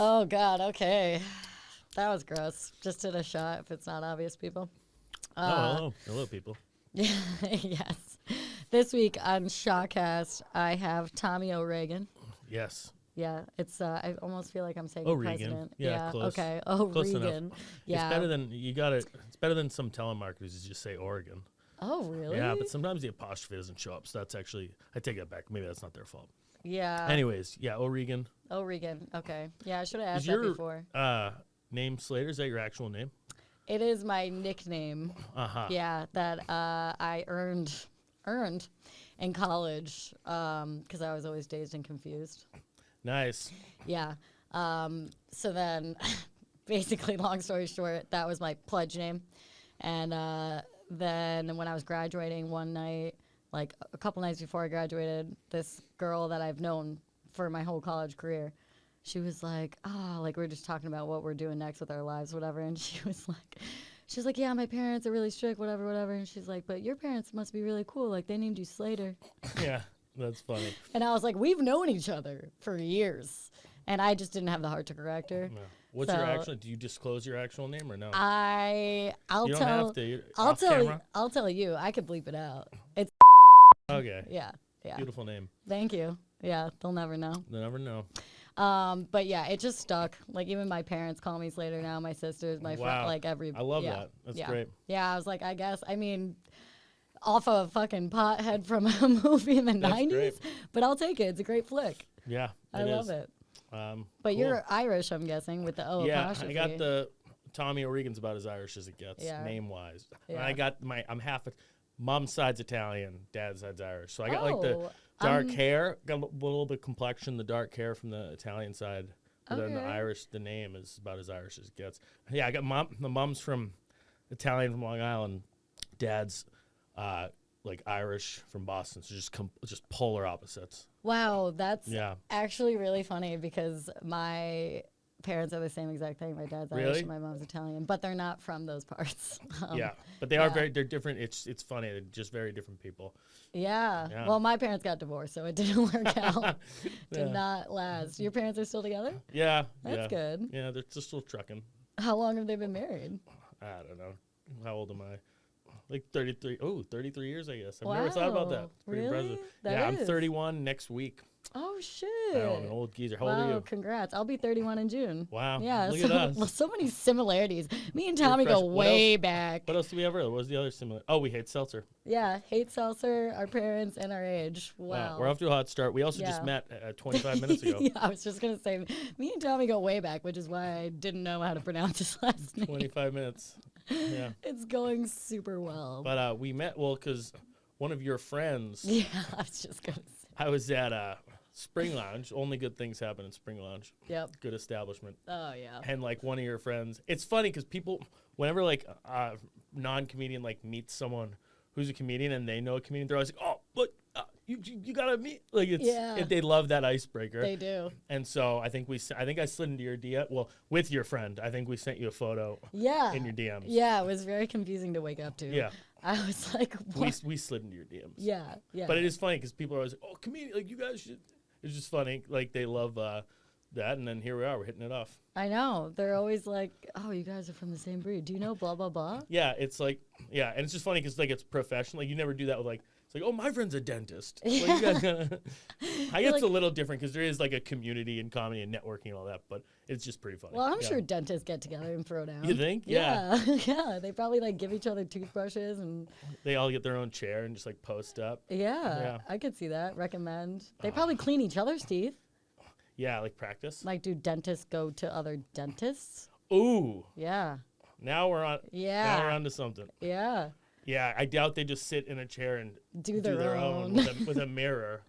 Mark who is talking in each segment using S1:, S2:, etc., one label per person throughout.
S1: Oh, God. Okay. That was gross. Just did a shot if it's not obvious, people.
S2: Hello. Hello, people.
S1: Yes. This week on Shotcast, I have Tommy O'Regan.
S2: Yes.
S1: Yeah, it's. I almost feel like I'm saying
S2: O'Regan.
S1: president.
S2: Yeah, close.
S1: Okay.
S2: Close
S1: O'Regan.
S2: enough.
S1: Yeah.
S2: It's better than you got it. It's better than some telemarketers who just say Oregon.
S1: Oh, really?
S2: Yeah, but sometimes the apostrophe doesn't show up. So that's actually I take that back. Maybe that's not their fault.
S1: Yeah.
S2: Anyways, yeah, O'Regan.
S1: O'Regan. Okay. Yeah, I should have asked
S2: Is
S1: that
S2: your
S1: before.
S2: name Slater? Is that your actual name?
S1: It is my nickname.
S2: Uh-huh.
S1: Yeah, that I earned in college because I was always dazed and confused.
S2: Nice.
S1: Yeah. So then, basically, long story short, that was my pledge name. And then when I was graduating one night, like a couple nights before I graduated, this girl that I've known for my whole college career, she was like, like we were just talking about what we're doing next with our lives, whatever. And she was like, yeah, my parents are really strict, whatever. And she's like, but your parents must be really cool. Like, they named you Slater.
S2: Yeah, that's funny.
S1: And I was like, we've known each other for years. And I just didn't have the heart to correct her.
S2: No. What's your actual? Do you disclose your actual name or no?
S1: I'll
S2: you
S1: tell.
S2: don't have to.
S1: I'll tell you. I could bleep it out. It's
S2: Okay.
S1: yeah.
S2: Beautiful name.
S1: Thank you. Yeah, they'll never know.
S2: They'll never know.
S1: But yeah, it just stuck. Like even my parents call me Slater now. My sisters, my friend, like every.
S2: I love that. That's great.
S1: Yeah, I was like, I guess. I mean, off a fucking pothead from a movie in the '90s,
S2: great.
S1: but I'll take it. It's a great flick.
S2: Yeah,
S1: I love it.
S2: But
S1: cool. You're Irish, I'm guessing, with the O apostrophe.
S2: Yeah, I got the Tommy O'Regan's about as Irish as it gets, name-wise.
S1: Yeah.
S2: I got I'm half. Mom's side's Italian, dad's side's Irish. So I got like the dark hair, got a little bit of complexion, the dark hair from the Italian side. But then the Irish, the name is about as Irish as it gets. Yeah, I got the mom's from Italian from Long Island, dad's like Irish from Boston. So just polar opposites.
S1: Wow, that's actually really funny because my parents are the same exact thing. My dad's Irish and my mom's Italian, but they're not from those parts.
S2: Yeah, but they're different. It's funny. They're just very different people.
S1: Yeah. Well, my parents got divorced, so it didn't work out. Did not last. Your parents are still together?
S2: Yeah.
S1: That's good.
S2: Yeah, they're just still trucking.
S1: How long have they been married?
S2: I don't know. How old am I? Like 33. Oh, 33 years, I guess. I've never thought about that. It's pretty impressive. I'm 31 next week.
S1: Oh, shit.
S2: I know, I'm an old geezer. How old are you?
S1: Congrats. I'll be 31 in June.
S2: Wow.
S1: Yeah.
S2: Look at us.
S1: Well, so many similarities. Me and Tommy go way back.
S2: What else do we have? What was the other similar? Oh, we hate seltzer.
S1: Yeah. Hate seltzer, our parents, and our age. Wow.
S2: We're off to a hot start. We also just met 25 minutes ago.
S1: Yeah, I was just going to say, me and Tommy go way back, which is why I didn't know how to pronounce his last name.
S2: 25 minutes. Yeah.
S1: It's going super well.
S2: But we met, because one of your friends.
S1: Yeah, I was just going to say.
S2: I was at Spring Lounge. Only good things happen in Spring Lounge.
S1: Yep.
S2: Good establishment.
S1: Oh, yeah.
S2: And like one of your friends. It's funny because people, whenever like a non-comedian like meets someone who's a comedian and they know a comedian, they're always like, oh, look, you gotta meet. Like they love that icebreaker.
S1: They do.
S2: And so I think I slid into your DM. Well, with your friend, I think we sent you a photo.
S1: Yeah.
S2: In your DMs.
S1: Yeah, it was very confusing to wake up to.
S2: Yeah.
S1: I was like, what?
S2: We slid into your DMs.
S1: Yeah.
S2: But it is funny because people are always like, oh, comedian, like you guys should. It's just funny. Like they love that, and then here we are. We're hitting it off.
S1: I know. They're always like, oh, you guys are from the same breed. Do you know blah, blah, blah?
S2: Yeah, it's like, and it's just funny because like it's professional. Like you never do that with like, it's like, oh, my friend's a dentist.
S1: Yeah.
S2: Like, you guys I guess it's a little different because there is like a community in comedy and networking and all that, but it's just pretty funny.
S1: Well, I'm sure dentists get together and throw down.
S2: You think?
S1: Yeah. Yeah. They probably like give each other toothbrushes and
S2: they all get their own chair and just like post up.
S1: Yeah. I could see that. Recommend. They probably clean each other's teeth.
S2: Yeah, like practice.
S1: Like, do dentists go to other dentists?
S2: Ooh.
S1: Yeah.
S2: Now we're on.
S1: Yeah.
S2: Now we're on to something.
S1: Yeah.
S2: Yeah, I doubt they just sit in a chair and
S1: do their own.
S2: with a mirror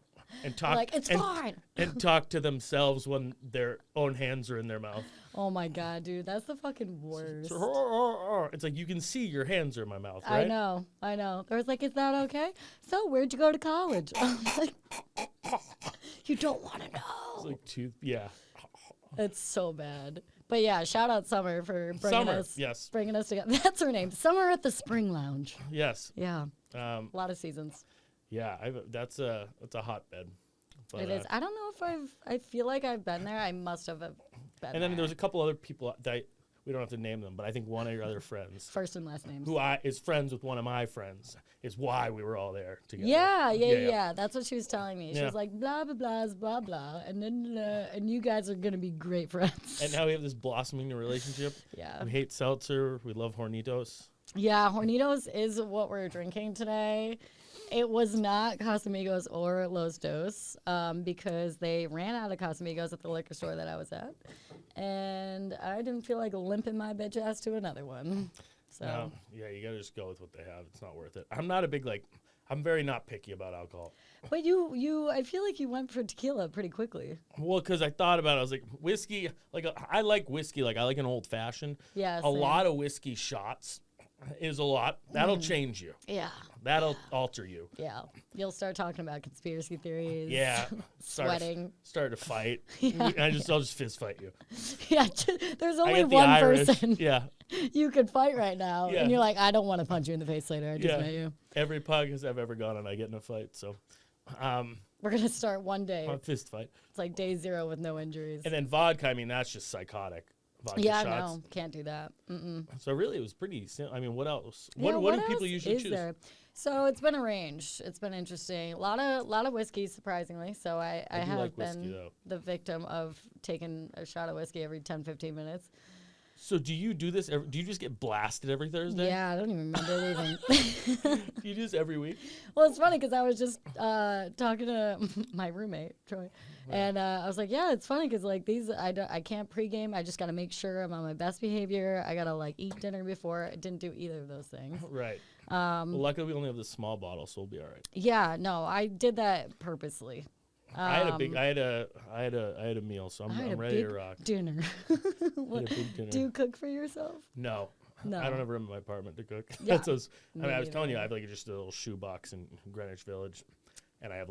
S2: and talk.
S1: Like, it's fine.
S2: And talk to themselves when their own hands are in their mouth.
S1: Oh my God, dude, that's the fucking worst.
S2: It's like you can see your hands are in my mouth, right?
S1: I know. They was like, is that okay? So, where'd you go to college? I'm like, you don't want to know.
S2: It's like
S1: It's so bad. But yeah, shout out Summer for bringing us together. That's her name, Summer at the Spring Lounge.
S2: Yes.
S1: Yeah. A lot of seasons.
S2: Yeah, that's a hotbed.
S1: It is. I don't know if I feel like I've been there. I must have.
S2: And then there's a couple other people that we don't have to name them, but I think one of your other friends,
S1: first and last names,
S2: who is friends with one of my friends, is why we were all there together.
S1: Yeah. That's what she was telling me. She was like, blah, blah, blah, blah, blah. And then, and you guys are going to be great friends.
S2: And now we have this blossoming relationship.
S1: Yeah.
S2: We hate seltzer. We love Hornitos.
S1: Yeah, Hornitos is what we're drinking today. It was not Casamigos or Los Dos because they ran out of Casamigos at the liquor store that I was at. And I didn't feel like limping my bitch ass to another one. So
S2: no, yeah, you got to just go with what they have. It's not worth it. I'm not a big, I'm very not picky about alcohol.
S1: But I feel like you went for tequila pretty quickly.
S2: Well, because I thought about it. I was like, whiskey, I like whiskey. I like an old fashioned.
S1: Yeah,
S2: a lot of whiskey shots is a lot. That'll change you.
S1: Yeah.
S2: That'll alter you.
S1: Yeah. You'll start talking about conspiracy theories.
S2: Yeah.
S1: Sweating.
S2: Start to fight.
S1: Yeah.
S2: I'll just fist fight you.
S1: Yeah. There's only one person
S2: yeah.
S1: you could fight right now.
S2: Yeah.
S1: And you're like, I don't want to punch you in the face later. I just met you.
S2: Every podcast I've ever gone on, I get in a fight. So
S1: we're going to start one day.
S2: A fist fight.
S1: It's like day 0 with no injuries.
S2: And then vodka, I mean, that's just psychotic. Vodka shots.
S1: No, can't do that. Mm-mm.
S2: So really, it was pretty simple. I mean, what else?
S1: What
S2: do people usually choose?
S1: There? So it's been a range. It's been interesting. A lot of whiskey, surprisingly. So I have been the victim of taking a shot of whiskey every 10, 15 minutes.
S2: So do you do this? Do you just get blasted every Thursday?
S1: Yeah, I don't even remember leaving.
S2: Do you do this every week?
S1: Well, it's funny because I was just talking to my roommate, Troy, and I was like, yeah, it's funny because I can't pregame. I just got to make sure I'm on my best behavior. I got to eat dinner before. I didn't do either of those things.
S2: Right. Well, luckily we only have this small bottle, so we'll be all right.
S1: Yeah, no, I did that purposely.
S2: I had a meal, so I'm ready to rock.
S1: Dinner.
S2: What, a big dinner.
S1: Do you cook for yourself?
S2: No.
S1: No.
S2: I don't have room in my apartment to cook.
S1: Yeah.
S2: I was telling you, I have just a little shoebox in Greenwich Village, and I have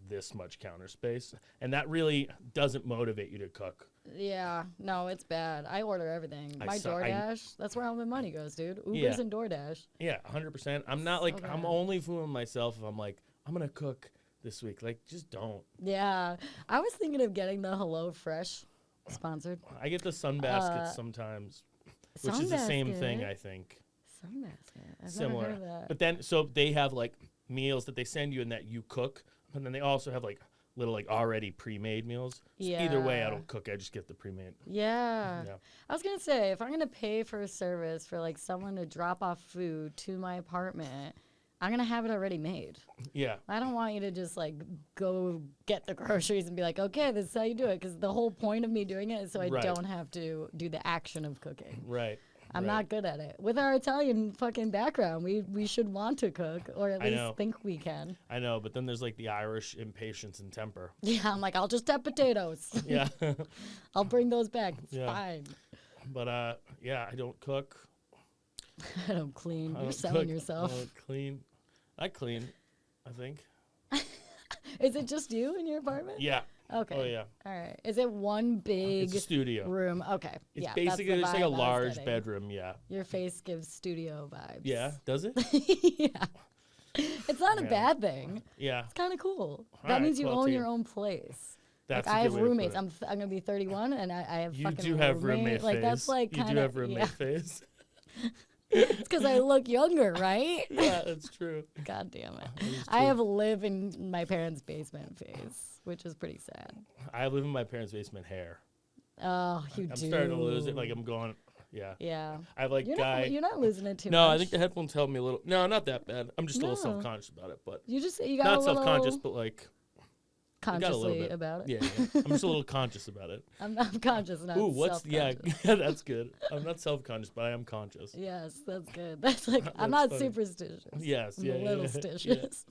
S2: this much counter space, and that really doesn't motivate you to cook.
S1: Yeah, no, it's bad. I order everything. DoorDash, that's where all my money goes, dude. Ubers and DoorDash.
S2: Yeah, 100%. I'm not I'm only fooling myself if I'm I'm gonna cook this week. Just don't.
S1: Yeah. I was thinking of getting the Hello Fresh sponsored.
S2: I get the Sunbasket sometimes, which is the same thing, I think.
S1: Sunbasket. I've
S2: Similar.
S1: never heard of that.
S2: But then, so they have meals that they send you and that you cook, and then they also have little already pre-made meals. So either way, I don't cook. I just get the pre-made.
S1: Yeah. I was gonna say, if I'm gonna pay for a service for someone to drop off food to my apartment, I'm going to have it already made.
S2: Yeah.
S1: I don't want you to just go get the groceries and be like, okay, this is how you do it. Because the whole point of me doing it is so I don't have to do the action of cooking.
S2: Right.
S1: I'm not good at it. With our Italian fucking background, we should want to cook or at least think we can.
S2: I know, but then there's the Irish impatience and temper.
S1: Yeah, I'm I'll just have potatoes.
S2: Yeah.
S1: I'll bring those back. It's fine.
S2: But I don't cook.
S1: I don't clean. You're selling yourself.
S2: I don't clean. I clean, I think.
S1: Is it just you in your apartment?
S2: Yeah.
S1: Okay.
S2: Oh, yeah.
S1: All right. Is it one big
S2: It's a studio
S1: room? Okay.
S2: It's basically just a large bedroom, yeah.
S1: Your face gives studio vibes.
S2: Yeah, does it?
S1: Yeah. It's not a bad thing.
S2: Yeah.
S1: It's kind of cool. That means you own your own place.
S2: That's
S1: I have roommates. I'm going to be 31 and I have
S2: you
S1: fucking
S2: do have roommate face.
S1: That's kind of...
S2: You do have roommate face.
S1: It's because I look younger, right?
S2: Yeah, that's true.
S1: God damn it. I have live in my parents' basement face, which is pretty sad.
S2: I live in my parents' basement hair.
S1: Oh, I'm
S2: starting to lose it. I'm going, yeah.
S1: Yeah.
S2: I have
S1: you're not losing it too much.
S2: No, I think the headphones help me a little. No, not that bad. I'm just a little self-conscious about it, but.
S1: You got
S2: not self-conscious, but
S1: consciously about it.
S2: Yeah. I'm just a little conscious about it.
S1: I'm conscious, not self-conscious.
S2: Yeah, that's good. I'm not self-conscious, but I am conscious.
S1: Yes, that's good. That's I'm not superstitious.
S2: Yes,
S1: I'm a little stitious.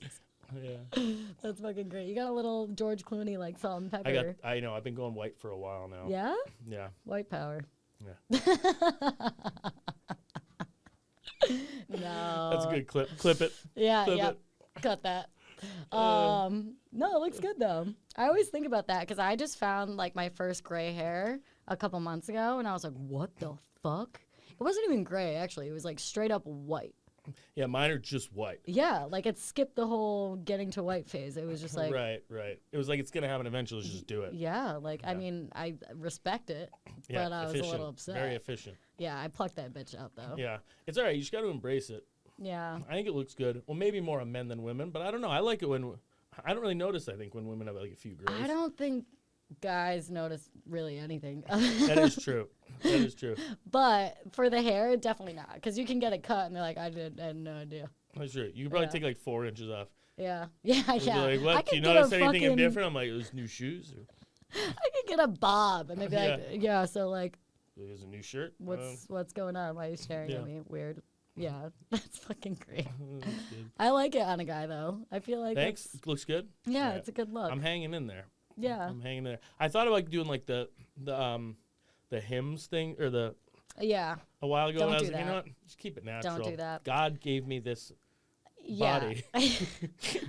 S2: Yeah.
S1: That's fucking great. You got a little George Clooney salt and pepper.
S2: I know. I've been going white for a while now.
S1: Yeah?
S2: Yeah.
S1: White power.
S2: Yeah.
S1: No.
S2: That's a good clip. Clip it.
S1: Yeah,
S2: Clip
S1: yeah.
S2: it.
S1: Cut that. No, it looks good though. I always think about that because I just found my first gray hair a couple months ago, and I was like, "What the fuck?" It wasn't even gray actually. It was straight up white.
S2: Yeah, mine are just white.
S1: Yeah, like it skipped the whole getting to white phase. It was just like
S2: right. It was like it's gonna happen eventually. Let's just do it.
S1: Yeah, like I mean, I respect it,
S2: Yeah,
S1: but I was a little upset.
S2: Very efficient.
S1: Yeah, I plucked that bitch out though.
S2: Yeah, it's all right. You just got to embrace it.
S1: Yeah.
S2: I think it looks good. Well, maybe more on men than women, but I don't know. I like it when I don't really notice. I think when women have like a few grows.
S1: I don't think guys notice really anything.
S2: That is true. That is true.
S1: But for the hair, definitely not, because you can get it cut and they're like, I had no idea.
S2: That's true. You can probably take like 4 inches off.
S1: Yeah.
S2: Like, what? Do you notice anything different? I'm like, those new shoes? Or?
S1: I could get a bob and they'd be like, yeah, so like,
S2: there's a new shirt.
S1: What's going on? Why are you staring at me? Weird. Yeah, that's fucking great.
S2: That's
S1: I like it on a guy though. I feel like
S2: thanks. It looks good.
S1: Yeah, it's a good look.
S2: I'm hanging in there.
S1: Yeah,
S2: I'm hanging there. I thought about doing like the hymns thing or a while ago.
S1: Don't
S2: and I was
S1: do
S2: like, you know
S1: that.
S2: what? Just keep it natural.
S1: Don't do that.
S2: God gave me this body.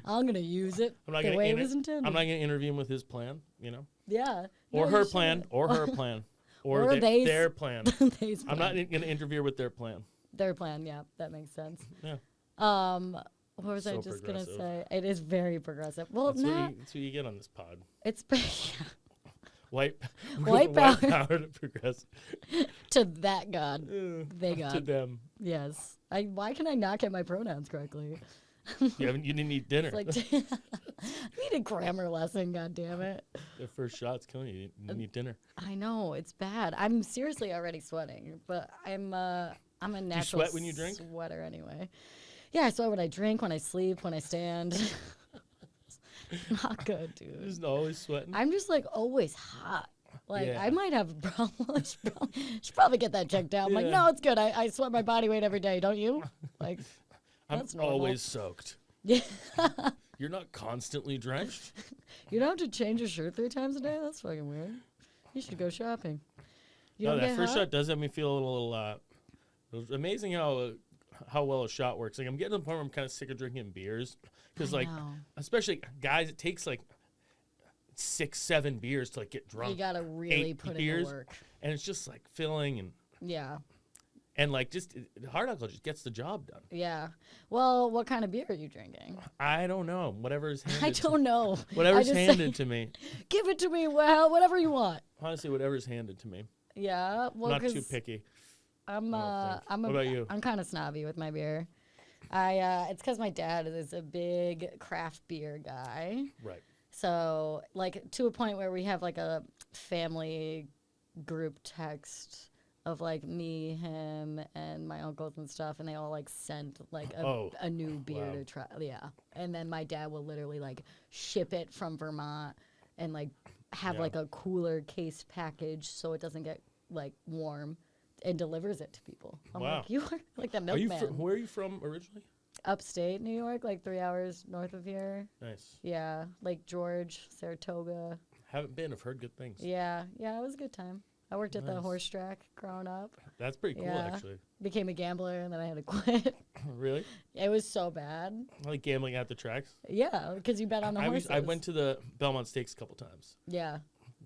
S1: I'm gonna use it the way it was intended.
S2: I'm not gonna intervene with his plan. You know.
S1: Yeah.
S2: Or her plan. Or her plan. Or their plan. I'm not gonna interfere with their plan.
S1: Their plan, yeah, that makes sense.
S2: Yeah.
S1: What was I just gonna say? It is very progressive. Well,
S2: that's what you get on this pod.
S1: It's
S2: white
S1: power
S2: to progressive.
S1: To that God, they got
S2: to them.
S1: Yes. Why can I not get my pronouns correctly?
S2: You didn't eat dinner.
S1: Like, I need a grammar lesson. God damn it.
S2: The first shot's killing you. You didn't eat dinner.
S1: I know, it's bad. I'm seriously already sweating, but I'm a natural.
S2: Do you sweat when you drink?
S1: Sweater anyway. Yeah, I sweat when I drink, when I sleep, when I stand. Not good, dude.
S2: You're just always sweating.
S1: I'm just like always hot. Like
S2: Yeah.
S1: I might have a problem. I should probably get that checked out. I'm like, no, it's good. I sweat my body weight every day, don't you? Like, that's
S2: I'm
S1: normal.
S2: always soaked.
S1: Yeah.
S2: You're not constantly drenched.
S1: You don't have to change your shirt 3 times a day? That's fucking weird. You should go shopping.
S2: That first shot does have me feel a little. It was amazing how well a shot works. Like I'm getting to the point where I'm kind of sick of drinking beers because, like, especially guys, it takes like 6-7 beers to like get drunk.
S1: You gotta really put in the work,
S2: and it's just like filling and like just hard alcohol just gets the job done.
S1: Yeah. Well, what kind of beer are you drinking?
S2: I don't know. Whatever's handed.
S1: I don't know.
S2: Whatever's handed to me.
S1: Give it to me. Well, whatever you want.
S2: Honestly, whatever's handed to me.
S1: Yeah. Well,
S2: not too picky.
S1: What
S2: about you?
S1: I'm kind of snobby with my beer. It's because my dad is a big craft beer guy.
S2: Right.
S1: So, like, to a point where we have like a family group text of like me, him, and my uncles and stuff, and they all like sent like a new beer to try. Yeah, and then my dad will literally like ship it from Vermont and like have like a cooler case package so it doesn't get like warm, and delivers it to people. I'm like, you are like the milkman.
S2: Where are you from originally?
S1: Upstate New York, like 3 hours north of here.
S2: Nice.
S1: Yeah, Lake George, Saratoga.
S2: Haven't been. I've heard good things.
S1: Yeah, it was a good time. I worked at the horse track growing up.
S2: That's pretty cool, actually.
S1: Became a gambler, and then I had to quit.
S2: Really?
S1: It was so bad.
S2: I like gambling at the tracks.
S1: Yeah, because you bet on the horses.
S2: I went to the Belmont Stakes a couple times.
S1: Yeah.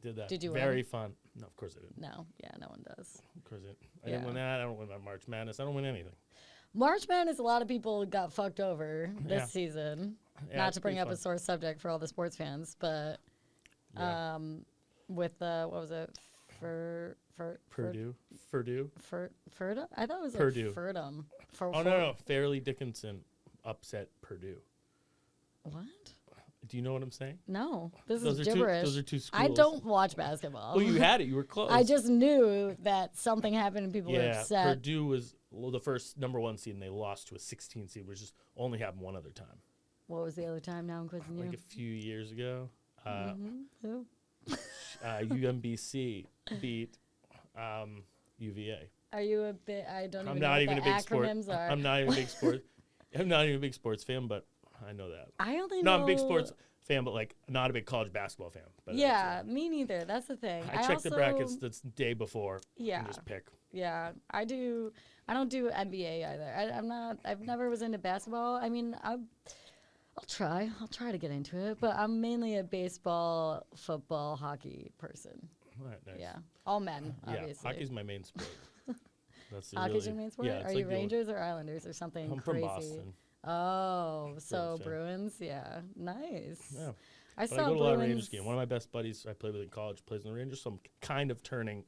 S2: Did that.
S1: Did you
S2: Very
S1: win?
S2: fun. No, of course I didn't.
S1: No, no one does.
S2: Of course I didn't. I didn't win that. I don't win my March Madness. I don't win anything.
S1: March Madness, a lot of people got fucked over this season.
S2: Yeah,
S1: Not to bring up a sore subject for all the sports fans, but with what was it?
S2: Purdue.
S1: Furdum? I thought it was
S2: Purdue.
S1: like Furdum.
S2: No. Fairleigh Dickinson upset Purdue.
S1: What?
S2: Do you know what I'm saying?
S1: No. This is gibberish.
S2: Those are two schools.
S1: I don't watch basketball.
S2: Well, you had it. You were close.
S1: I just knew that something happened and people were upset.
S2: Purdue was the first #1 seed, and they lost to a 16 seed, which just only happened one other time.
S1: What was the other time now? I'm quizzing you.
S2: Like a few years ago.
S1: Who?
S2: UMBC beat UVA.
S1: Are you a bit? I don't
S2: I'm
S1: even
S2: not
S1: know
S2: even
S1: what
S2: a
S1: the
S2: big sport.
S1: acronyms are.
S2: I'm not even a big sport. I'm not even a big sports fan, but I know that.
S1: I only
S2: No,
S1: know.
S2: I'm a big sports fan, but like not a big college basketball fan. But
S1: Yeah, me neither. That's the thing.
S2: I check the brackets the day before.
S1: Yeah.
S2: And just pick.
S1: Yeah, I do. I don't do NBA either. I'm not. I've never was into basketball. I mean, I'll try. I'll try to get into it, but I'm mainly a baseball, football, hockey person.
S2: All right, nice.
S1: Yeah, all men, obviously.
S2: Yeah, hockey's my main sport. That's the
S1: Hockey's your main sport?
S2: Yeah,
S1: Are you Rangers or Islanders or something
S2: I'm
S1: crazy?
S2: from Boston.
S1: Oh, so
S2: fan.
S1: Bruins? Yeah. Nice.
S2: Yeah.
S1: I
S2: But
S1: saw
S2: I go to a
S1: Bruins.
S2: lot of Rangers games. One of my best buddies I played with in college plays in the Rangers, so I'm kind of turning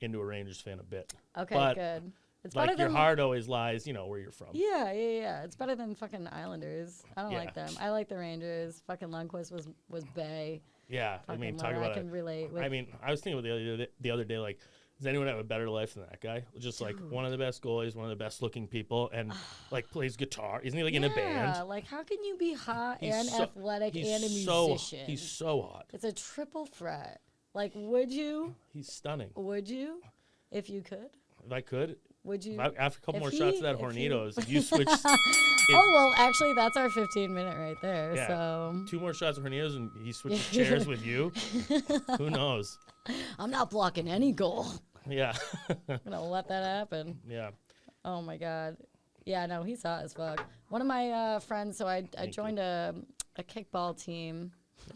S2: into a Rangers fan a bit.
S1: Okay,
S2: but
S1: good. It's
S2: like
S1: better
S2: your
S1: than
S2: heart always lies, where you're from.
S1: Yeah. It's better than fucking Islanders. I don't
S2: Yeah.
S1: like them. I like the Rangers. Fucking Lundqvist was Bay.
S2: Yeah, I mean, talk
S1: I
S2: about
S1: can relate with.
S2: I mean, I was thinking about the other day, like, does anyone have a better life than that guy? Just like one of the best goalies, one of the best looking people, and like plays guitar. Isn't he like in a band?
S1: Yeah, like how can you be hot and
S2: so-
S1: athletic and a
S2: so,
S1: musician?
S2: He's so hot.
S1: It's a triple threat. Like, would you?
S2: He's stunning.
S1: Would you, if you could?
S2: If I could,
S1: Would you?
S2: after a couple
S1: if
S2: more
S1: he-
S2: shots of that
S1: if he-
S2: Hornitos, if you switch
S1: Oh well, actually, that's our 15-minute right there.
S2: Yeah.
S1: So
S2: 2 more shots of Hornitos and he switches chairs with you, who knows?
S1: I'm not blocking any goal.
S2: Yeah.
S1: I'm gonna let that happen.
S2: Yeah.
S1: Oh my god. Yeah, no, he's hot as fuck. One of my friends, so I joined a kickball team.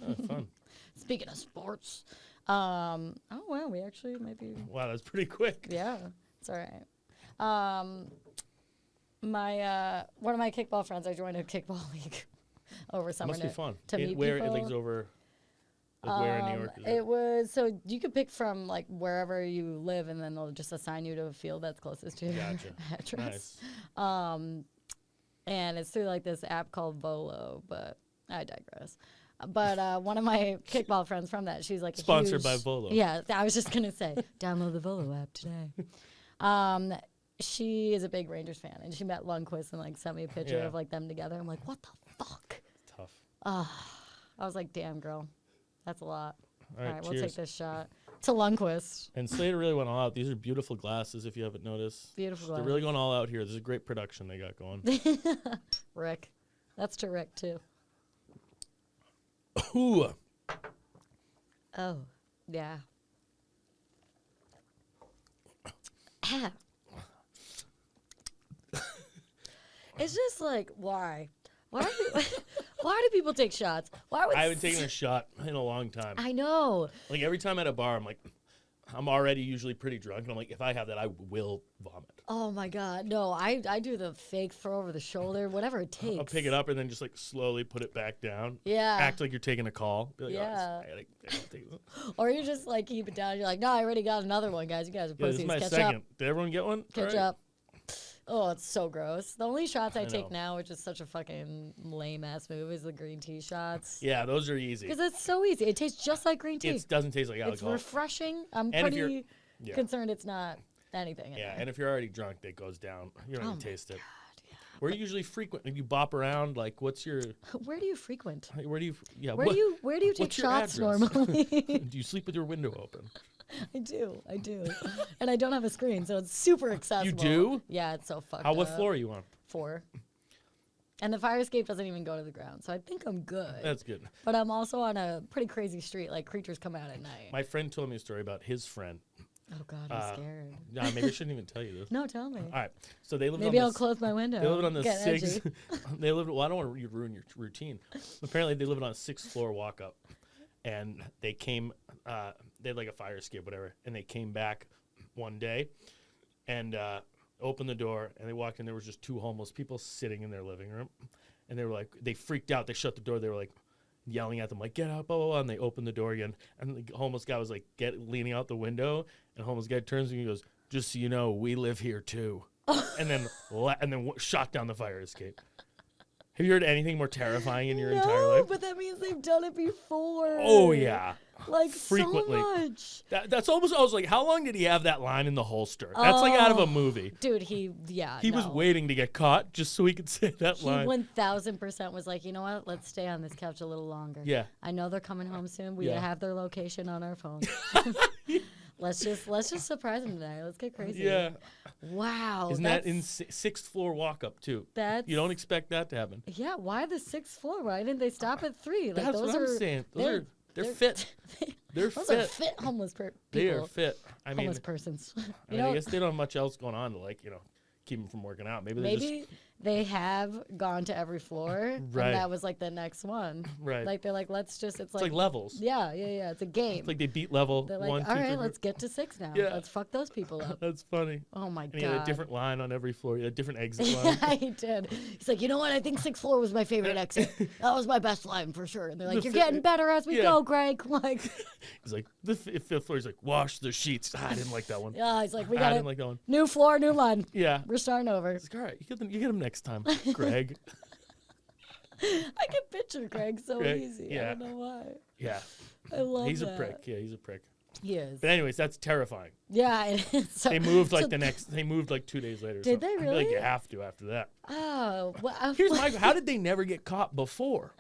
S2: Oh, fun.
S1: Speaking of sports, oh wow, we actually maybe.
S2: Wow, that's pretty quick.
S1: Yeah, it's all right. My one of my kickball friends, I joined a kickball league over summer.
S2: Must be fun.
S1: To meet
S2: where
S1: people.
S2: it's over. Like where in New York is it?
S1: It was so you could pick from like wherever you live, and then they'll just assign you to a field that's closest to your
S2: Gotcha.
S1: address.
S2: Nice.
S1: And it's through like this app called Volo, but I digress. But one of my kickball friends from that, she's like a
S2: Sponsored
S1: huge,
S2: by Volo.
S1: Yeah, I was just gonna say, download the Volo app today. She is a big Rangers fan, and she met Lundqvist and like sent me a picture
S2: Yeah.
S1: of like them together. I'm like, what the fuck?
S2: Tough.
S1: I was like, damn, girl, that's a lot.
S2: All right,
S1: we'll
S2: cheers.
S1: take this shot to Lundqvist.
S2: And Slater really went all out. These are beautiful glasses, if you haven't noticed.
S1: Beautiful
S2: They're
S1: glass.
S2: really going all out here. This is a great production they got going.
S1: Rick, that's to Rick too.
S2: Ooh.
S1: Oh, yeah. It's just like, why? Why do people take shots? Why would
S2: I haven't taken a shot in a long time.
S1: I know.
S2: Like every time at a bar, I'm like, I'm already usually pretty drunk, and I'm like, if I have that, I will vomit.
S1: Oh my god, no! I do the fake throw over the shoulder, whatever it takes.
S2: I'll pick it up and then just like slowly put it back down.
S1: Yeah.
S2: Act like you're taking a call. Be like,
S1: Yeah.
S2: I gotta take this.
S1: Or you just like keep it down. You're like, no, I already got another one, guys. You guys are
S2: Yeah, this
S1: pussies.
S2: is my
S1: Catch
S2: second.
S1: up.
S2: Did everyone get one?
S1: Catch
S2: All right.
S1: up. Oh, it's so gross. The only shots I take
S2: know.
S1: now, which is such a fucking lame ass move, is the green tea shots.
S2: Yeah, those are easy.
S1: Because it's so easy. It tastes just like green tea.
S2: It doesn't taste like
S1: It's
S2: alcohol.
S1: refreshing. I'm
S2: And if you're-
S1: pretty
S2: Yeah.
S1: concerned it's not anything. in
S2: Yeah,
S1: there.
S2: and if you're already drunk, that goes down. You don't
S1: Oh
S2: even
S1: my
S2: taste it. Where you usually frequent? You bop around. Like, what's your?
S1: Where do you frequent?
S2: Where do you? Yeah.
S1: Where do you take
S2: what's your
S1: shots
S2: address?
S1: normally?
S2: Do you sleep with your window open?
S1: I do. And I don't have a screen, so it's super accessible.
S2: do?
S1: Yeah, it's so fucked
S2: What
S1: up.
S2: floor are you on?
S1: 4. And the fire escape doesn't even go to the ground, so I think I'm good.
S2: That's good.
S1: But I'm also on a pretty crazy street. Like, creatures come out at night.
S2: My friend told me a story about his friend.
S1: Oh, God, I'm scared.
S2: Nah, maybe I shouldn't even tell you this.
S1: No, tell me.
S2: All right. So they lived
S1: Maybe
S2: on
S1: I'll
S2: this,
S1: close my window.
S2: They lived on the
S1: Get
S2: 6th.
S1: edgy.
S2: They lived. Well, I don't want to ruin your routine. Apparently, they lived on a 6th floor walk up, and they came. They had like a fire escape, whatever, and they came back one day, and opened the door, and they walked in. There was just 2 homeless people sitting in their living room, and they were like, they freaked out. They shut the door. They were like yelling at them, like, get out, blah, blah, blah. And they opened the door again, and the homeless guy was like leaning out the window, and the homeless guy turns and he goes, just so you know, we live here too. And then shot down the fire escape. Have you heard anything more terrifying in your entire
S1: No,
S2: life?
S1: but that means they've done it before.
S2: Oh, yeah.
S1: Like,
S2: Frequently.
S1: so much.
S2: That's almost, I was like, how long did he have that line in the holster? That's like out of a movie.
S1: Dude, he was
S2: waiting to get caught just so he could say that
S1: He
S2: line.
S1: 1000% was like, you know what? Let's stay on this couch a little longer.
S2: Yeah.
S1: I know they're coming home soon. We
S2: Yeah.
S1: have their location on our phone. Let's just surprise them tonight. Let's get crazy.
S2: Yeah.
S1: Wow.
S2: Isn't that in 6th floor walk up too? You don't expect that to happen.
S1: Yeah. Why the 6th floor? Why didn't they stop at 3? Like,
S2: That's
S1: those
S2: what I'm
S1: are
S2: saying.
S1: they're
S2: They're fit. They're
S1: those
S2: fit.
S1: are fit homeless people.
S2: They are fit. I mean,
S1: homeless persons.
S2: I guess they don't have much else going on to, like, keep them from working out. Maybe
S1: they have gone to every floor,
S2: Right.
S1: and that was like the next one.
S2: Right.
S1: Like they're like, let's just. It's
S2: like levels.
S1: Yeah. It's a game.
S2: It's like they beat level
S1: They're like,
S2: 1, 2,
S1: all
S2: 3,
S1: right,
S2: 4.
S1: let's get to 6 now.
S2: Yeah.
S1: Let's fuck those people up.
S2: That's funny.
S1: Oh my
S2: And
S1: god.
S2: he had a different line on every floor. He had a different exit line.
S1: Yeah, he did. He's like, you know what? I think 6th floor was my favorite exit. That was my best line for sure. And they're like, you're getting better as we go, Greg. Like,
S2: he's like, the 5th floor. He's like, wash the sheets. I didn't like that one.
S1: yeah, he's like, we
S2: I
S1: got
S2: didn't like that one.
S1: new floor, new line.
S2: Yeah.
S1: We're starting over.
S2: He's like, all right, you get him next time, Greg.
S1: I can picture Greg so
S2: Greg,
S1: easy.
S2: yeah.
S1: I don't know why.
S2: Yeah.
S1: I love
S2: He's
S1: that.
S2: a prick. Yeah, he's a prick.
S1: He is.
S2: But anyways, that's terrifying.
S1: Yeah, it is. So,
S2: They moved like they moved like 2 days later.
S1: Did
S2: so
S1: they
S2: I feel
S1: really?
S2: like you have to after that.
S1: Oh, well,
S2: How did they never get caught before?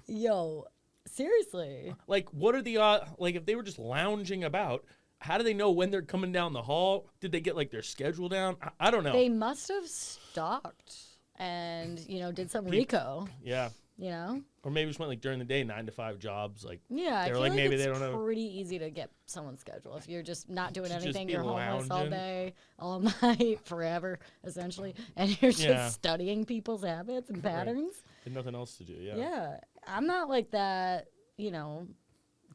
S1: Yo, seriously.
S2: Like, what are the like if they were just lounging about? How do they know when they're coming down the hall? Did they get like their schedule down? I don't know.
S1: They must have stalked and did some Rico.
S2: Yeah. Or maybe just went like during the day, 9 to 5 jobs. Like
S1: Yeah, I
S2: they were
S1: feel
S2: like, maybe
S1: it's
S2: they don't have.
S1: pretty easy to get someone's schedule if you're just not doing
S2: Just
S1: anything.
S2: be
S1: You're homeless all
S2: lounging.
S1: day, all night, forever, essentially, and you're just
S2: Yeah.
S1: studying people's habits and patterns.
S2: There's nothing else to do. Yeah.
S1: Yeah, I'm not like that.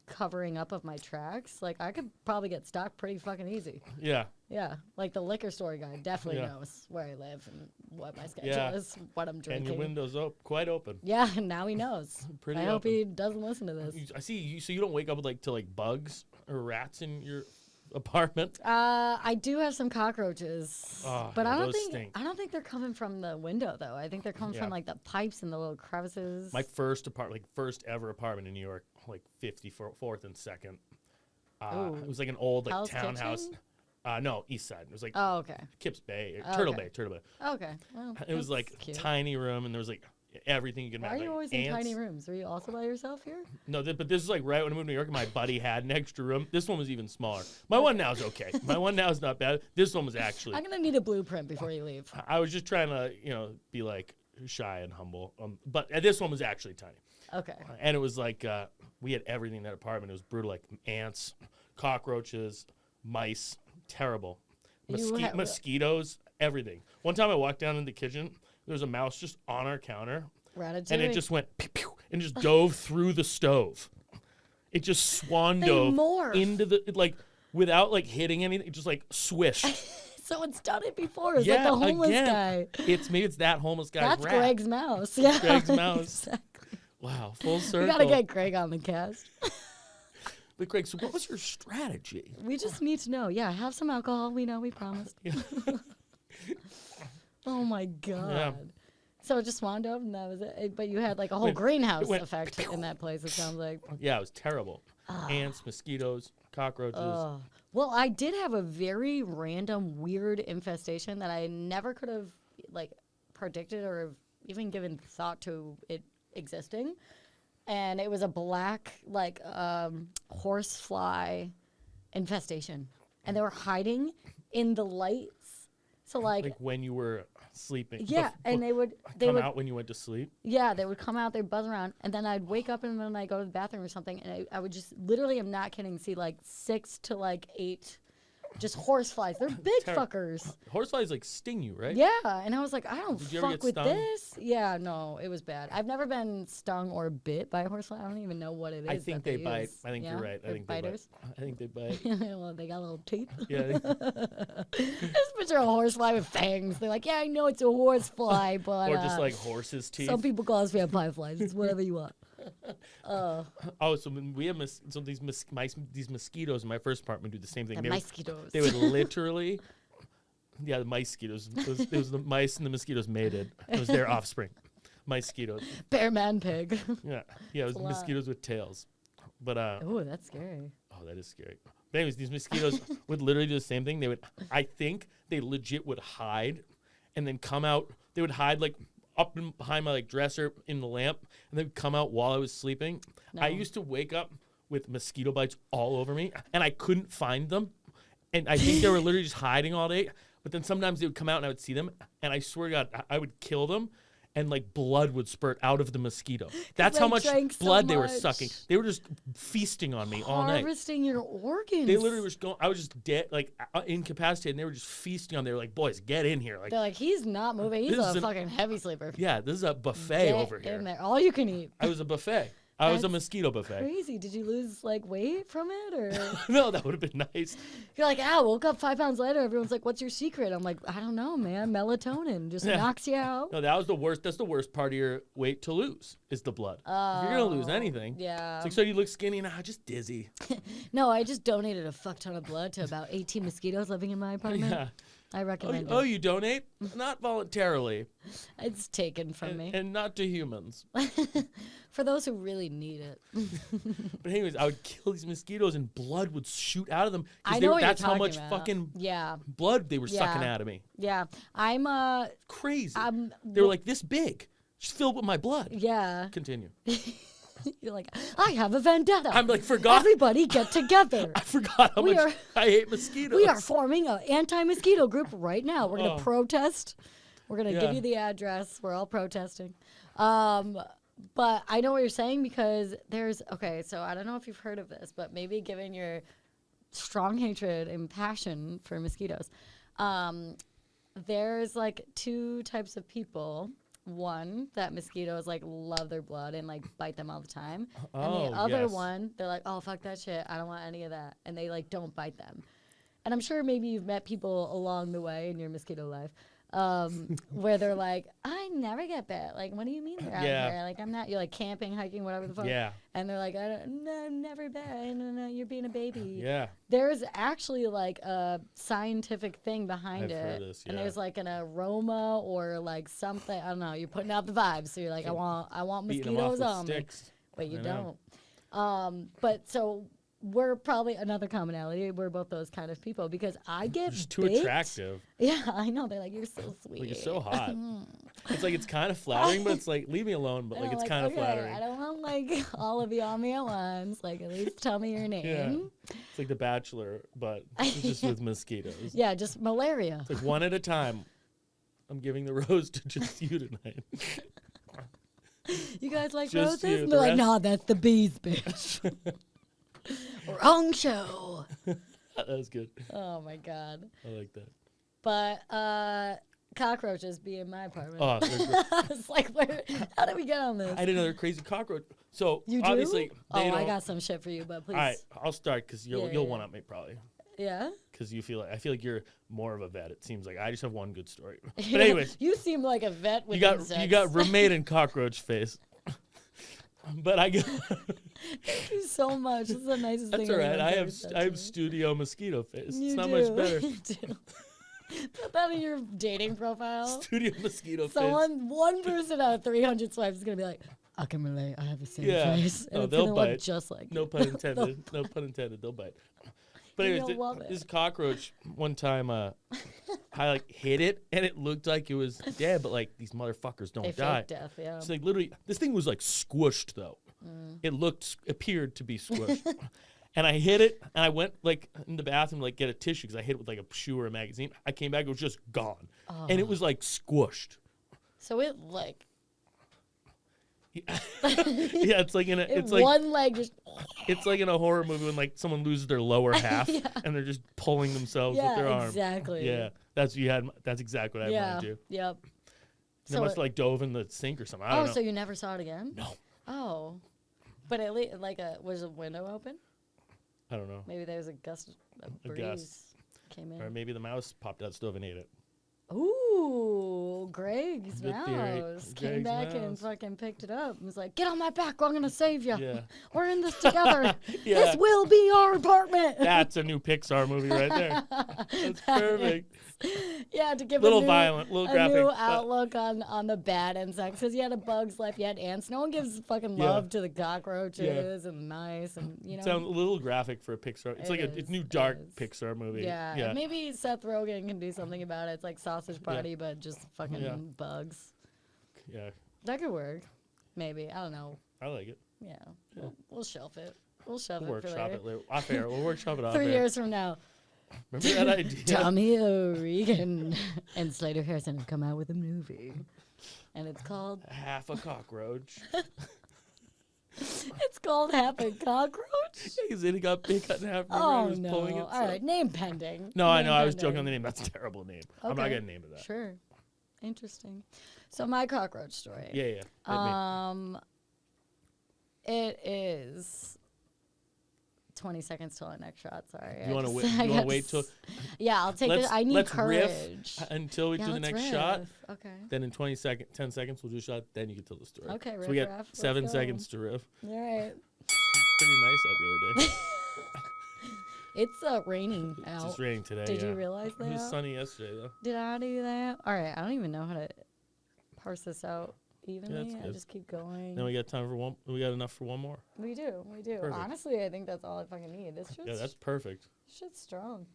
S1: Covering up of my tracks. Like I could probably get stalked pretty fucking easy.
S2: Yeah.
S1: Yeah, like the liquor store guy definitely
S2: Yeah.
S1: knows where I live and what my schedule
S2: Yeah.
S1: is, what I'm
S2: And
S1: drinking.
S2: your window's quite open.
S1: Yeah, and now he knows.
S2: Pretty
S1: I hope
S2: open.
S1: he doesn't listen to this.
S2: I see you. So you don't wake up with to bugs or rats in your apartment?
S1: I do have some cockroaches,
S2: Oh,
S1: but
S2: yeah,
S1: I don't
S2: those
S1: think
S2: stink.
S1: they're coming from the window though. I think they're coming
S2: Yeah.
S1: from like the pipes and the little crevices.
S2: My first first ever apartment in New York, like 54th and 2nd.
S1: Ooh.
S2: It was like an old
S1: Hell's
S2: townhouse.
S1: Kitchen?
S2: No, East Side. It was like
S1: Oh, okay.
S2: Kips Bay,
S1: Oh,
S2: Turtle
S1: okay.
S2: Bay, Turtle Bay.
S1: Okay. Well,
S2: It was
S1: that's
S2: like
S1: cute.
S2: tiny room, and there was like everything you could
S1: Why are
S2: imagine.
S1: you
S2: like
S1: always
S2: ants.
S1: in tiny rooms? Are you also by yourself here?
S2: No, but this is like right when I moved to New York, and my buddy had an extra room. This one was even smaller. My one now is okay. My one now is not bad. This one was actually.
S1: I'm gonna need a blueprint before you leave.
S2: I was just trying to, be like shy and humble. But this one was actually tiny.
S1: Okay.
S2: And it was like we had everything in that apartment. It was brutal, like ants, cockroaches, mice, terrible. Mosquitoes, everything. One time I walked down in the kitchen, there was a mouse just on our counter,
S1: Ratatouille.
S2: and it just went pew, pew, and just dove through the stove. It just swan
S1: They
S2: dove
S1: morph.
S2: into without hitting anything. It just swish.
S1: So it's done it before. It's like the homeless guy.
S2: Maybe it's that homeless guy's
S1: That's
S2: rat.
S1: Greg's mouse. Yeah.
S2: Greg's mouse.
S1: Exactly.
S2: Wow, full circle.
S1: We gotta get Greg on the cast.
S2: But Greg, so what was your strategy?
S1: We just need to know. Yeah, have some alcohol. We know. We promised. Oh my god.
S2: Yeah.
S1: So it just swan dove and that was it. But you had like a whole greenhouse
S2: went
S1: effect in that place. It sounds like.
S2: Yeah, it was terrible. Ants, mosquitoes, cockroaches.
S1: Well, I did have a very random, weird infestation that I never could have predicted or even given thought to it existing. And it was a black horsefly infestation, and they were hiding in the lights. So
S2: like when you were sleeping.
S1: yeah, and they would
S2: come out when you went to sleep.
S1: Yeah, they would come out, they'd buzz around, and then I'd wake up and then I'd go to the bathroom or something, and I would just literally, I'm not kidding, see 6 to 8 just horseflies. They're big fuckers.
S2: Horseflies sting you, right?
S1: Yeah, and I was like, I don't
S2: Did you ever
S1: fuck
S2: get
S1: with
S2: stung?
S1: this. Yeah, no, it was bad. I've never been stung or bit by a horsefly. I don't even know what it is.
S2: I think
S1: that
S2: they bite.
S1: use.
S2: I think
S1: Yeah?
S2: you're right. I
S1: They're
S2: think
S1: biters.
S2: they bite. I think they bite.
S1: Well, they got little teeth.
S2: Yeah.
S1: Just picture a horsefly with fangs. They're like, yeah, I know it's a horsefly, but
S2: Or just horses' teeth.
S1: some people call us vampire flies. It's whatever you want.
S2: So when we have these mosquitoes in my first apartment do the same thing.
S1: The mosquitoes.
S2: They would literally, the mosquitoes. It was the mice and the mosquitoes mated. It was their offspring. Mosquitoes.
S1: Bear man pig.
S2: Yeah. It was
S1: a lot.
S2: mosquitoes with tails. But
S1: Oh, that's scary.
S2: oh, that is scary. But anyways, these mosquitoes would literally do the same thing. I think they legit would hide, and then come out. They would hide up behind my dresser in the lamp, and they would come out while I was sleeping.
S1: No.
S2: I used to wake up with mosquito bites all over me, and I couldn't find them. And I think they were literally just hiding all day. But then sometimes they would come out, and I would see them, and I swear to God, I would kill them. and like blood would spurt out of the mosquito. That's how much
S1: drank so
S2: blood they were
S1: much.
S2: sucking. They were just feasting on me all night.
S1: Harvesting your organs.
S2: They literally was going. I was just dead, like incapacitated, and they were just feasting on. They were like, "Boys, get in here!" Like
S1: They're like, he's not moving. He's
S2: This is
S1: a
S2: an-
S1: fucking heavy sleeper.
S2: yeah, this is a buffet
S1: Get
S2: over here.
S1: in there. All you can eat.
S2: I was a buffet. I was a
S1: That's
S2: mosquito buffet.
S1: Crazy. Did you lose like weight from it, or
S2: No, that would have been nice.
S1: you're like, woke up 5 pounds later. Everyone's like, what's your secret? I'm like, I don't know, man. Melatonin just
S2: Yeah.
S1: knocks you out.
S2: No, that was the worst. That's the worst part of your weight to lose is the blood. If you're gonna lose anything,
S1: Yeah.
S2: it's like, so you look skinny now, just dizzy.
S1: No, I just donated a fuck ton of blood to about 18 mosquitoes living in my apartment.
S2: Yeah.
S1: I recommend
S2: Oh,
S1: it.
S2: you donate? Not voluntarily,
S1: It's taken from me.
S2: and not to humans.
S1: For those who really need it.
S2: But anyways, I would kill these mosquitoes, and blood would shoot out of them. 'Cause
S1: I know what
S2: that's
S1: you're
S2: how
S1: talking
S2: much
S1: about.
S2: fucking
S1: Yeah.
S2: blood they were sucking
S1: Yeah.
S2: out of me.
S1: Yeah. I'm
S2: Crazy.
S1: I'm
S2: They were like this big, just filled with my blood.
S1: yeah.
S2: Continue.
S1: You're like, I have a vendetta.
S2: I'm like, forgot.
S1: Everybody get together.
S2: I forgot how
S1: We
S2: much
S1: are-
S2: I hate mosquitoes.
S1: We are forming an anti-mosquito group right now. We're gonna
S2: Oh.
S1: protest. We're gonna
S2: Yeah.
S1: give you the address. We're all protesting. But I know what you're saying because there's so I don't know if you've heard of this, but maybe given your strong hatred and passion for mosquitoes, there's like 2 types of people. One, that mosquitoes like love their blood and like bite them all the time. And the other
S2: yes.
S1: one, they're like, oh, fuck that shit. I don't want any of that. And they like don't bite them. And I'm sure maybe you've met people along the way in your mosquito life where they're like, I never get bit. Like, what do you mean they're out
S2: Yeah.
S1: here? Like, I'm not, you're like camping, hiking, whatever the fuck.
S2: Yeah.
S1: And they're like, I've never bit. No, you're being a baby.
S2: Yeah.
S1: There's actually like a scientific thing behind
S2: I've
S1: it.
S2: heard this,
S1: And
S2: yeah.
S1: there's like an aroma or like something. I don't know. You're putting out the vibes. So you're like, I want
S2: Beating them off
S1: mosquitoes
S2: with
S1: on me.
S2: sticks.
S1: But you
S2: I know.
S1: don't. But so we're probably another commonality. We're both those kind of people because I get
S2: Just too
S1: baked.
S2: attractive.
S1: Yeah, I know. They're like, you're so sweet.
S2: Like, you're so hot. It's like, it's kind of flattering, but it's like, leave me alone, but
S1: And
S2: like,
S1: I'm
S2: it's
S1: like,
S2: kind of
S1: okay,
S2: flattering.
S1: I don't want like all of you on me at once. Like, at least tell me your name.
S2: It's like The Bachelor, but it's just with mosquitoes.
S1: Yeah, just malaria.
S2: It's like one at a time. I'm giving the rose to just you tonight.
S1: You guys like
S2: Just
S1: roses?
S2: you,
S1: And
S2: the
S1: they're like,
S2: rest-
S1: nah, that's the bees, bitch. Wrong show.
S2: That was good.
S1: Oh my god.
S2: I like that.
S1: But cockroaches be in my apartment.
S2: Oh, they're great.
S1: I was like, how did we get on this?
S2: I didn't know they're crazy cockroach. So
S1: You
S2: obviously,
S1: do?
S2: they
S1: I
S2: don't.
S1: got some shit for you, but please.
S2: All right, I'll start because you'll
S1: Yeah.
S2: one up me probably.
S1: Yeah.
S2: Because you feel like I feel like you're more of a vet. It seems like I just have one good story. But anyways,
S1: You seem like a vet with
S2: you got
S1: insects.
S2: roommate and cockroach face. But I go.
S1: Thank you so much. This is the nicest
S2: That's
S1: thing.
S2: all right.
S1: anyone's
S2: I
S1: ever
S2: have
S1: said
S2: I
S1: to
S2: have
S1: me.
S2: studio mosquito face.
S1: You
S2: It's not
S1: do.
S2: much better.
S1: You do. Put that in your dating profile.
S2: Studio mosquito face.
S1: One person out of 300 swipes is gonna be like, I can relate. I have the same
S2: Yeah.
S1: face, and
S2: Oh,
S1: it's
S2: they'll
S1: gonna look
S2: bite.
S1: just like
S2: No
S1: you.
S2: pun intended. No pun intended. They'll bite. But
S1: And
S2: anyways,
S1: you'll love
S2: this
S1: it.
S2: cockroach one time, I like hit it and it looked like it was dead, but like these motherfuckers don't
S1: They
S2: die.
S1: fake death, yeah.
S2: It's like literally, this thing was like squished though. It appeared to be squished. And I hit it, and I went like in the bathroom like get a tissue because I hit it with like a shoe or a magazine. I came back, it was just gone, and it was like squished.
S1: So it like
S2: Yeah, it's like it's like
S1: one leg just
S2: it's like in a horror movie when like someone loses their lower half and they're just pulling themselves with their arm.
S1: exactly.
S2: Yeah, that's what you had. That's exactly what I
S1: Yeah.
S2: wanted to do.
S1: Yep.
S2: They must have like dove in the sink or something. I don't know.
S1: So you never saw it again?
S2: No,
S1: Oh, but at least was a window open?
S2: I don't know.
S1: Maybe there was a gust of
S2: A
S1: breeze
S2: gust.
S1: came in.
S2: Or maybe the mouse popped out the stove and ate it.
S1: Ooh, Greg's
S2: Good theory.
S1: mouse came
S2: Greg's
S1: back and
S2: mouse.
S1: fucking picked it up and was like, "Get on my back, or I'm gonna save you.
S2: Yeah.
S1: We're in this together.
S2: Yeah.
S1: This will be our apartment."
S2: That's a new Pixar movie right there. That's perfect.
S1: Yeah, to give
S2: Little
S1: a new,
S2: violent, little
S1: a
S2: graphic,
S1: new
S2: but-
S1: outlook on the bad insects. Because you had a bug's life, you had ants. No one gives fucking love to the cockroaches and the mice, and you know.
S2: Sounds a little graphic for a Pixar. It's
S1: It
S2: like a
S1: is,
S2: new
S1: it
S2: dark
S1: is.
S2: Pixar movie.
S1: Yeah,
S2: Yeah.
S1: and maybe Seth Rogen can do something about it. It's like Sausage Party, but just fucking
S2: Yeah.
S1: bugs.
S2: Yeah.
S1: That could work. Maybe. I don't know.
S2: I like it.
S1: Yeah. We'll shelf it. We'll shelf
S2: We'll
S1: it for
S2: workshop
S1: later.
S2: it later. Off air. We'll workshop it off
S1: 3
S2: air.
S1: years from now,
S2: Remember that idea?
S1: Tommy O'Regan and Slater Harrison have come out with a movie. and it's called
S2: half a cockroach.
S1: It's called half a cockroach.
S2: He got cut in half.
S1: Oh
S2: he was
S1: no!
S2: pulling it,
S1: All right, name pending.
S2: No, I
S1: Name
S2: know. I was
S1: pending.
S2: joking on the name. That's a terrible name. I'm not gonna name it that.
S1: Sure. Interesting. So my cockroach story.
S2: Yeah.
S1: It is 20 seconds till our next shot. Sorry.
S2: You want to wait till?
S1: Yeah, I'll take it. I need courage.
S2: Riff until we do the next shot.
S1: Okay.
S2: Then in 10 seconds, we'll do a shot. Then you can tell the story.
S1: Okay,
S2: so we got 7 seconds to riff.
S1: All right.
S2: Pretty nice out the other day.
S1: It's raining out.
S2: It's just raining today.
S1: Did you realize that?
S2: It was sunny yesterday, though.
S1: Did I do that? All right. I don't even know how to parse this out evenly.
S2: Yeah,
S1: I just keep going.
S2: Then we got time for one. We got enough for one more.
S1: We do.
S2: Perfect.
S1: Honestly, I think that's all I fucking need. This shit's,
S2: that's perfect.
S1: Shit's strong.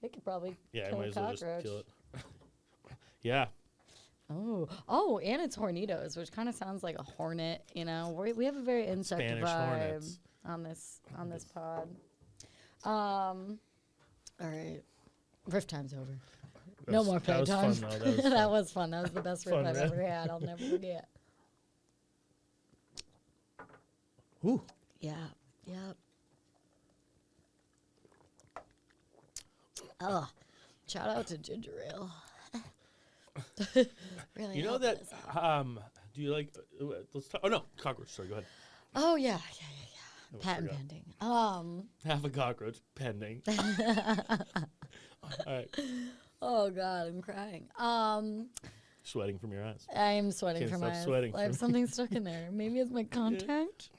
S1: It could probably
S2: I
S1: kill
S2: might
S1: a
S2: as well just
S1: cockroach.
S2: kill it. Yeah.
S1: Oh, and it's hornitos, which kind of sounds like a hornet. You know, we have a very insect
S2: Spanish
S1: vibe
S2: hornets.
S1: on this pod. All right, riff time's over. No more play time. That was fun. That was the best riff I've ever had. I'll never forget.
S2: Ooh.
S1: Yeah. Yep. Oh, shout out to ginger ale. Really.
S2: You know that? Do you like? Let's talk. Oh no, cockroach. Sorry, go ahead.
S1: Oh yeah. Patent
S2: forgot.
S1: pending.
S2: Half a cockroach pending. All right.
S1: Oh God, I'm crying.
S2: Sweating from your eyes.
S1: I'm sweating
S2: Can't
S1: from
S2: stop
S1: my eyes.
S2: sweating
S1: I have something stuck in there. Maybe it's my contact.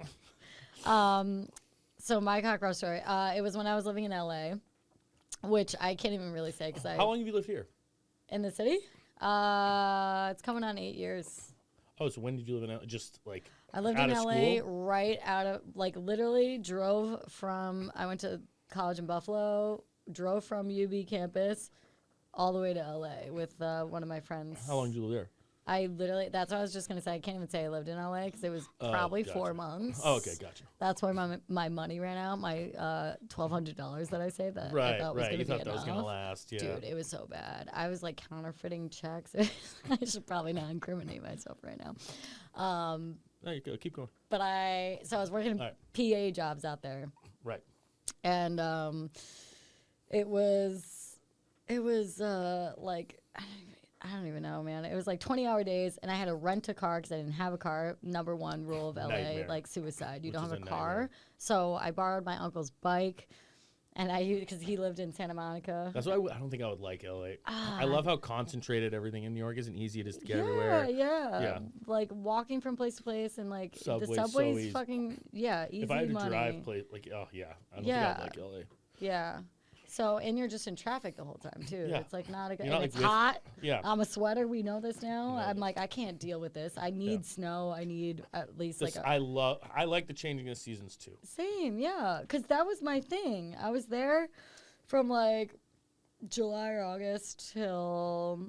S1: So my cockroach story. It was when I was living in LA, which I can't even really say because
S2: How long have you lived here?
S1: In the city? It's coming on 8 years.
S2: Oh, so when did you live in LA? Just like
S1: I lived in LA right out of, like, literally drove from, I went to college in Buffalo, drove from UB campus all the way to LA with one of my friends.
S2: How long did you live there?
S1: I literally, that's what I was just going to say. I can't even say I lived in LA because it was probably 4 months.
S2: Oh, okay, gotcha.
S1: That's why my money ran out, my $1,200 that I saved that
S2: right,
S1: I thought was going to be enough.
S2: That was going to last, yeah.
S1: Dude, it was so bad. I was like counterfeiting checks. I should probably not incriminate myself right now.
S2: No, you go. Keep going.
S1: But I was working PA jobs out there.
S2: Right.
S1: And it was like, I don't even know, man. It was like 20-hour days, and I had to rent a car because I didn't have a car. Number one rule of LA,
S2: Nightmare.
S1: like suicide. You
S2: Which
S1: don't have
S2: is
S1: a
S2: a
S1: car.
S2: nightmare.
S1: So I borrowed my uncle's bike, and I used, because he lived in Santa Monica.
S2: That's why I don't think I would like LA. I love how concentrated everything in New York is and easy it is to get
S1: Yeah,
S2: everywhere.
S1: yeah. Like walking from place to place, and like the
S2: Subway's
S1: subway's
S2: so
S1: fucking, yeah, easy
S2: If I had to
S1: money.
S2: drive place, like, oh yeah, I don't think I'd like LA.
S1: Yeah. So, and you're just in traffic the whole time, too.
S2: Yeah.
S1: It's like not a good,
S2: You're
S1: and
S2: not,
S1: it's
S2: like, with-
S1: hot.
S2: Yeah.
S1: I'm a sweater. We know this now.
S2: No.
S1: I'm like, I can't deal with this. I need snow. I need at least like
S2: I like the changing of seasons too.
S1: Same, yeah. Because that was my thing. I was there from like July or August till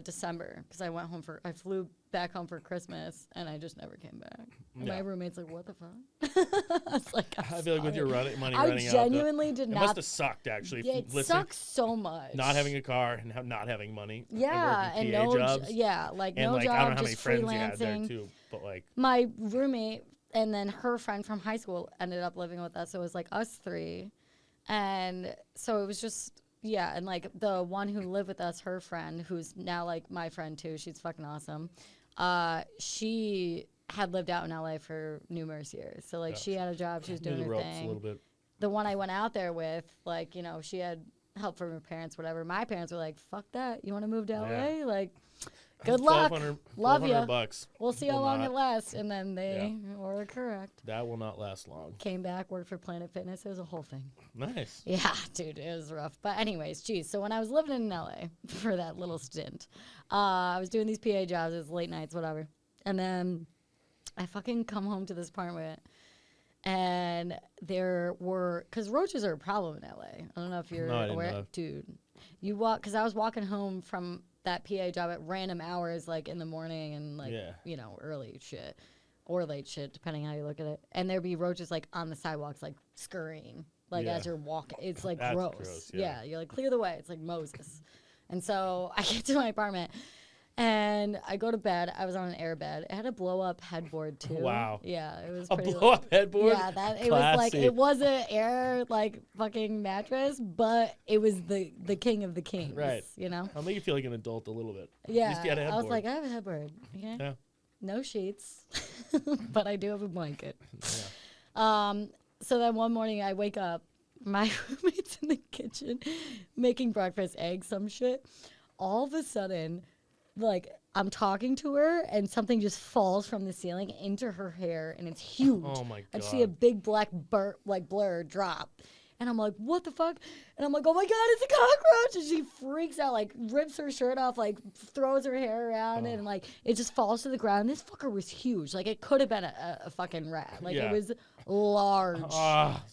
S1: December because I flew back home for Christmas and I just never came back. And my roommate's like, what the fuck? I was like,
S2: I feel like with your money running
S1: I
S2: out,
S1: genuinely did
S2: it
S1: not.
S2: must have sucked actually.
S1: It sucks so much.
S2: Not having a car and not having money.
S1: Yeah,
S2: and
S1: and
S2: working
S1: no,
S2: PA jobs.
S1: like
S2: And
S1: no
S2: like
S1: job,
S2: I don't know how many
S1: just
S2: friends you had there
S1: freelancing.
S2: too, but like
S1: My roommate and then her friend from high school ended up living with us. So it was like us three, and so it was just and like the one who lived with us, her friend, who's now like my friend too. She's fucking awesome. She had lived out in LA for numerous years, so like she had a job, she was doing her thing.
S2: A little bit.
S1: The one I went out there with, like, you know, she had help from her parents, whatever. My parents were like, "Fuck that! You want to move to LA? Like, good luck, love you.
S2: $1,200
S1: We'll see how long it lasts." And then they were correct.
S2: That will not last long.
S1: Came back, worked for Planet Fitness. It was a whole thing.
S2: Nice.
S1: Yeah, dude, it was rough. But anyways, geez. So when I was living in LA for that little stint, I was doing these PA jobs. It was late nights, whatever. And then I fucking come home to this apartment. And there were, because roaches are a problem in LA. I don't know if you're aware. Dude, you walk, because I was walking home from that PA job at random hours, like in the morning and like, you know, early shit or late shit, depending how you look at it. And there'd be roaches like on the sidewalks, like scurrying, like as you're walking. It's like gross. Yeah, you're like, clear the way. It's like Moses. And so I get to my apartment And I go to bed. I was on an air bed. It had a blow-up headboard too.
S2: Wow.
S1: Yeah, it was
S2: A
S1: pretty.
S2: blow-up headboard.
S1: Yeah, it was like it was an air like fucking mattress, but it was the king of the kings.
S2: Right.
S1: You know.
S2: I'll make you feel like an adult a little bit.
S1: Yeah.
S2: At least you had a
S1: I
S2: headboard.
S1: was like, I have a headboard. Okay.
S2: Yeah.
S1: No sheets, but I do have a blanket.
S2: Yeah.
S1: So then one morning I wake up, my roommate's in the kitchen making breakfast, eggs, some shit. All of a sudden, like, I'm talking to her and something just falls from the ceiling into her hair and it's huge.
S2: Oh my God.
S1: I see a big black blur drop. And I'm like, what the fuck? And I'm like, oh my God, it's a cockroach. And she freaks out, like rips her shirt off, like throws her hair around and like it just falls to the ground. This fucker was huge. Like it could have been a fucking rat. Like it was large.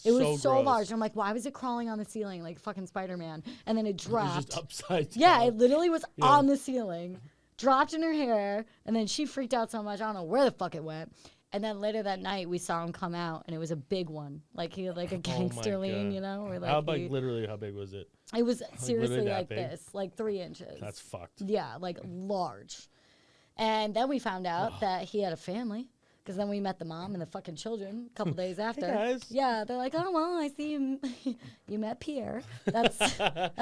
S1: It was so
S2: gross.
S1: large. I'm like, why was it crawling on the ceiling like fucking Spider-Man? And then it dropped.
S2: It was just upside down.
S1: Yeah, it literally was on the ceiling, dropped in her hair, and then she freaked out so much, I don't know where the fuck it went. And then later that night, we saw him come out, and it was a big one. Like, he had, like, a gangster lean, you know? Or, like,
S2: literally, how big was it?
S1: It was seriously like
S2: big?
S1: this, like 3 inches.
S2: That's fucked.
S1: Yeah, like, large. And then we found out that he had a family. Because then we met the mom and the fucking children a couple days after.
S2: Hey guys.
S1: Yeah, they're like, oh, well, I see you, you met Pierre. That's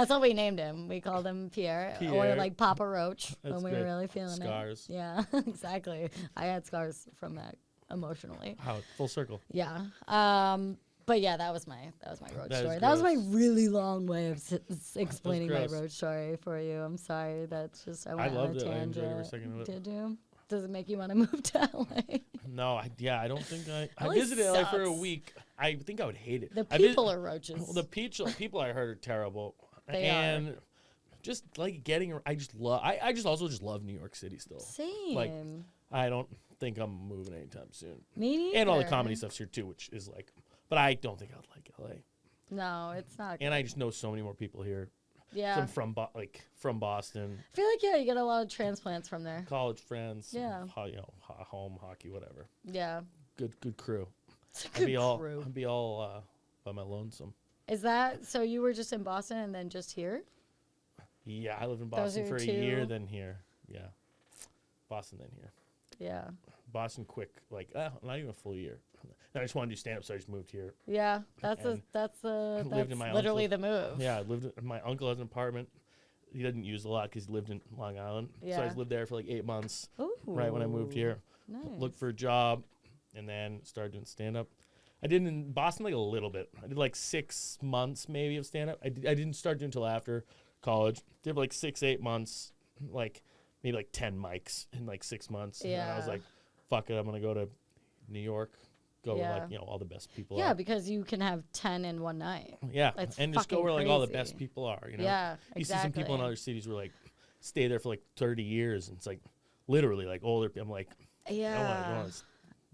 S1: what we named him. We called him Pierre. Or like Papa Roach when we were really feeling
S2: Scars.
S1: it. Yeah, exactly. I had scars from that emotionally.
S2: How full circle.
S1: Yeah. But yeah, that was my road story. That was
S2: gross.
S1: my really long way of explaining my
S2: gross.
S1: road story for you. I'm sorry. That's just I
S2: I
S1: went on
S2: loved
S1: a
S2: it. I
S1: tangent.
S2: enjoyed every second of it.
S1: Did you? Does it make you want to move to LA?
S2: No, I don't think I
S1: LA
S2: visited LA for a
S1: sucks.
S2: week. I think I would hate it.
S1: The people are roaches.
S2: Well, the people I heard are terrible.
S1: They
S2: and
S1: are.
S2: just like getting, I just also love New York City still.
S1: Same.
S2: Like, I don't think I'm moving anytime soon.
S1: Me neither.
S2: And all the comedy stuff's here too, which is like, but I don't think I'd like LA.
S1: No, it's not.
S2: And I just know so many more people here.
S1: Yeah.
S2: I'm from Boston.
S1: I feel like, yeah, you get a lot of transplants from there.
S2: College friends.
S1: Yeah.
S2: Home hockey, whatever.
S1: Yeah.
S2: Good crew.
S1: It's a good crew.
S2: I'd be all by my lonesome.
S1: Is that, so you were just in Boston and then just here?
S2: Yeah, I lived in
S1: Those
S2: Boston
S1: are
S2: for a
S1: two-
S2: year, then here. Yeah. Boston, then here.
S1: Yeah.
S2: Boston quick, like not even a full year. I just wanted to do stand-up, so I just moved here.
S1: Yeah. That's
S2: And lived in my
S1: literally
S2: uncle's-
S1: the move.
S2: Yeah, my uncle has an apartment. He didn't use a lot because he lived in Long Island. So I
S1: Yeah.
S2: just lived there for like 8 months.
S1: Ooh.
S2: Right when I moved here.
S1: Nice.
S2: Looked for a job, and then started doing stand-up. I did in Boston like a little bit. I did like 6 months maybe of stand-up. I didn't start doing until after college. Did like 6-8 months, like maybe like 10 mics in like 6 months. And then I was
S1: Yeah.
S2: like, fuck it, I'm gonna go to New York. Go where,
S1: Yeah.
S2: like, all the best people
S1: Yeah,
S2: are.
S1: because you can have 10 in one night.
S2: Yeah,
S1: That's
S2: and just go
S1: fucking
S2: where like all the
S1: crazy.
S2: best people are.
S1: Yeah,
S2: You see some people in
S1: exactly.
S2: other cities where like stay there for like 30 years, and it's like literally like older. I'm like,
S1: Yeah.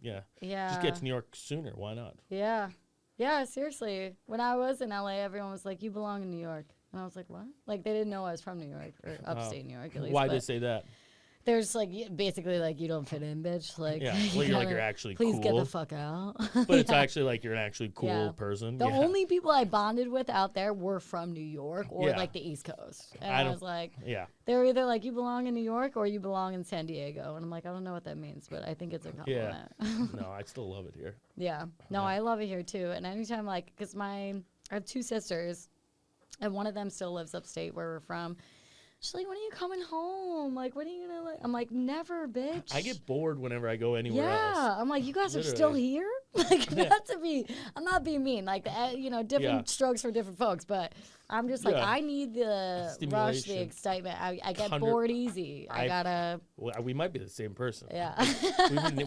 S2: yeah,
S1: Yeah.
S2: just get to New York sooner. Why not?
S1: Yeah. Yeah, seriously. When I was in LA, everyone was like, you belong in New York. And I was like, what? Like, they didn't know I was from New York or upstate New York, at least.
S2: Why
S1: but
S2: they say that?
S1: there's like, basically, like, you don't fit in, bitch. Like,
S2: Yeah,
S1: you
S2: well, you're like
S1: gotta-
S2: you're actually
S1: please
S2: cool.
S1: get the fuck out.
S2: But it's
S1: Yeah.
S2: actually like you're an actually cool
S1: Yeah.
S2: person.
S1: The
S2: yeah.
S1: only people I bonded with out there were from New York or
S2: Yeah.
S1: like the East Coast. And
S2: I
S1: I
S2: don't-
S1: was like,
S2: Yeah.
S1: they were either like, you belong in New York or you belong in San Diego. And I'm like, I don't know what that means, but I think it's a compliment.
S2: No, I still love it here.
S1: Yeah. No, I love it here too. And anytime, like, because I have 2 sisters, and one of them still lives upstate where we're from. She's like, when are you coming home? Like, when are you gonna, like? I'm like, never, bitch.
S2: I get bored whenever I go anywhere
S1: Yeah.
S2: else.
S1: I'm like, you guys are still
S2: Literally.
S1: here? Like, not to be, I'm not being mean. Like, different
S2: Yeah.
S1: strokes for different folks, but I'm just like,
S2: Yeah.
S1: I need the rush, the
S2: Stimulation.
S1: excitement. I get
S2: 100
S1: bored easy. I gotta,
S2: Well, we might be the same person.
S1: yeah.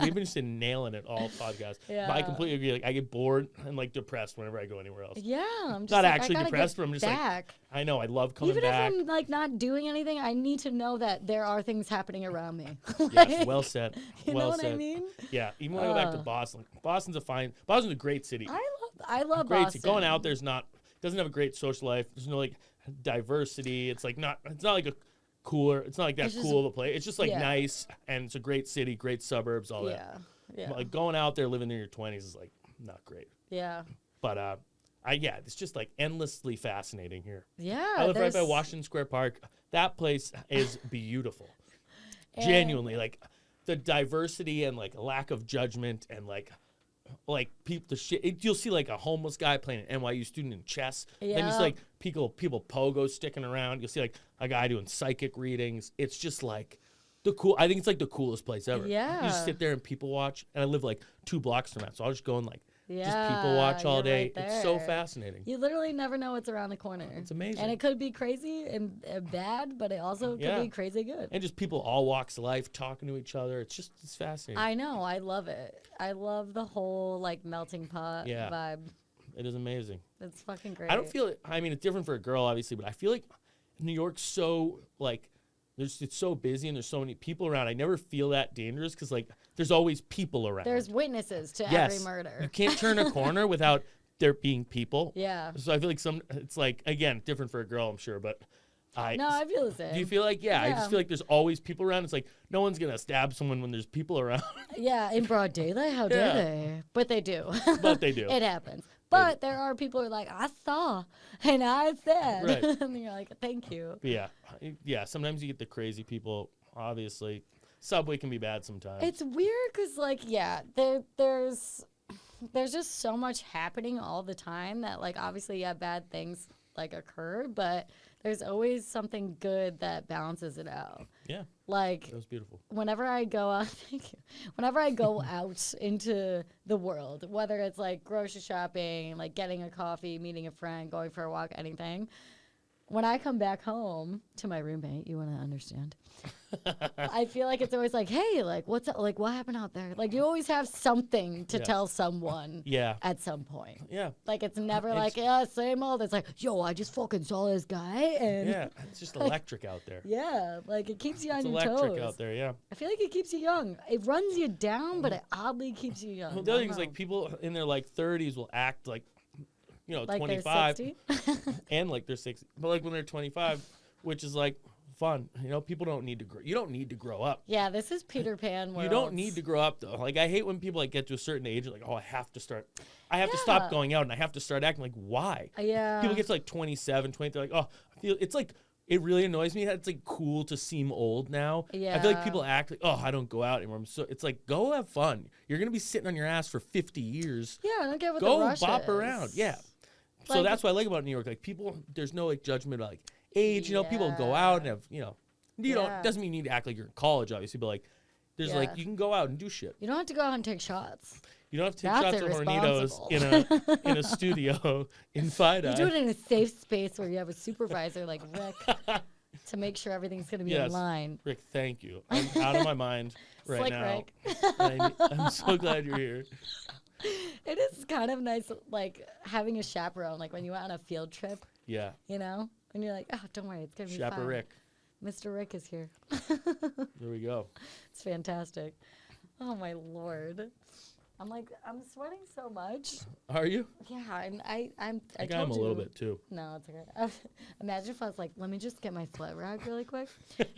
S2: we've been just nailing it all podcast. But I
S1: Yeah.
S2: completely agree. Like I get bored and like depressed whenever I go anywhere else.
S1: Yeah. I'm just
S2: Not
S1: like,
S2: actually
S1: I gotta
S2: depressed,
S1: get
S2: but I'm just like,
S1: back.
S2: I know I love coming
S1: Even
S2: back.
S1: if I'm like not doing anything, I need to know that there are things happening around me.
S2: Yes, well said.
S1: You
S2: well
S1: know what
S2: said.
S1: I mean?
S2: Yeah, even when I go back to Boston, Boston's a great city.
S1: I love
S2: Great
S1: Boston.
S2: city. Going out there's doesn't have a great social life. There's no like diversity. It's like it's not like a cooler. It's not like that
S1: It's just-
S2: cool of a place. It's just like
S1: yeah.
S2: nice, and it's a great city, great suburbs, all that.
S1: Yeah. Yeah.
S2: But, like going out there living in your 20s is like not great.
S1: Yeah.
S2: But it's just like endlessly fascinating here.
S1: Yeah.
S2: I live right by
S1: there's-
S2: Washington Square Park. That place is beautiful. Genuinely, like the diversity and like lack of judgment and like people you'll see like a homeless guy playing an NYU student in chess.
S1: Yeah.
S2: Then you see like people pogo sticking around. You'll see like a guy doing psychic readings. It's just like I think it's like the coolest place ever.
S1: Yeah.
S2: You just sit there and people watch. And I live like 2 blocks from that, so I'll just go and like just
S1: Yeah,
S2: people watch all
S1: you're
S2: day.
S1: right
S2: It's so
S1: there.
S2: fascinating.
S1: You literally never know what's around the corner.
S2: It's amazing.
S1: And it could be crazy and bad, but it also could be crazy good.
S2: And just people all walks of life talking to each other. It's fascinating.
S1: I know. I love it. I love the whole like melting pot vibe.
S2: It is amazing.
S1: It's fucking great.
S2: I don't feel it. I mean, it's different for a girl, obviously, but I feel like New York's so like it's so busy and there's so many people around. I never feel that dangerous because like there's always people around.
S1: There's witnesses to every murder.
S2: You can't turn a corner without there being people.
S1: Yeah.
S2: So I feel like it's like, again, different for a girl, I'm sure, but
S1: No, I feel the same.
S2: Do you feel like, I just feel like there's always people around. It's like no one's going to stab someone when there's people around.
S1: Yeah, in broad daylight? How dare they? But they do.
S2: But they do.
S1: It happens. But there are people who are like, I saw and I said.
S2: Right.
S1: And you're like, thank you.
S2: Yeah. Sometimes you get the crazy people, obviously. Subway can be bad sometimes.
S1: It's weird because, like, there's just so much happening all the time that, like, obviously, bad things, like, occur, but there's always something good that balances it out.
S2: Yeah.
S1: Like,
S2: that was beautiful.
S1: Whenever I go out, thank you. Whenever I go out into the world, whether it's, like, grocery shopping, like, getting a coffee, meeting a friend, going for a walk, anything, when I come back home to my roommate, you want to understand, I feel like it's always like, hey, like, what's up? Like, what happened out there? Like, you always have something to tell someone at some point.
S2: Yeah.
S1: Like, it's never like, same old. It's like, yo, I just fucking saw this guy. And
S2: it's just electric out there.
S1: Yeah, like, it keeps you on your
S2: toes. It's electric out there, yeah.
S1: I feel like it keeps you young. It runs you down, but it oddly keeps you young.
S2: Well, the other thing is, like, people in their, like, 30s will act like,
S1: like
S2: 25
S1: they're 60?
S2: and like they're 60, but like when they're 25, which is like fun, people don't need to grow. You don't need to grow up.
S1: Yeah, this is Peter Pan world.
S2: You don't need to grow up though. Like I hate when people like get to a certain age, like, oh, I have to stop going out and I have to start acting like, why?
S1: Yeah.
S2: People get to like 27, 20, they're like, oh, I feel it's like. It really annoys me that it's like cool to seem old now.
S1: Yeah.
S2: I feel like people act like, oh, I don't go out anymore. So it's like, go have fun. You're gonna be sitting on your ass for 50 years.
S1: Yeah, I don't get what
S2: go
S1: the rush
S2: bop
S1: is.
S2: around. Yeah. So
S1: Like,
S2: that's what I like about New York. Like people, there's no like judgment of like age. People go out and have doesn't mean you need to act like you're in college, obviously, but like there's like you can go out and do shit.
S1: You don't have to go out and take shots.
S2: You don't have to take shots of hornitos in a studio in Fide.
S1: You do it in a safe space where you have a supervisor like Rick to make sure everything's going to be in line.
S2: Rick, thank you. I'm out of my mind right
S1: Slick
S2: now.
S1: Rick.
S2: I'm so glad you're here.
S1: It is kind of nice, like, having a chaperone, like, when you went on a field trip.
S2: Yeah.
S1: And you're like, oh, don't worry, it's going to be fine.
S2: Rick.
S1: Mr. Rick is here.
S2: There we go.
S1: It's fantastic. Oh, my Lord. I'm sweating so much.
S2: Are you?
S1: Yeah, I
S2: think I'm a little bit, too.
S1: No, it's okay. Imagine if I was like, let me just get my sweat rag really quick.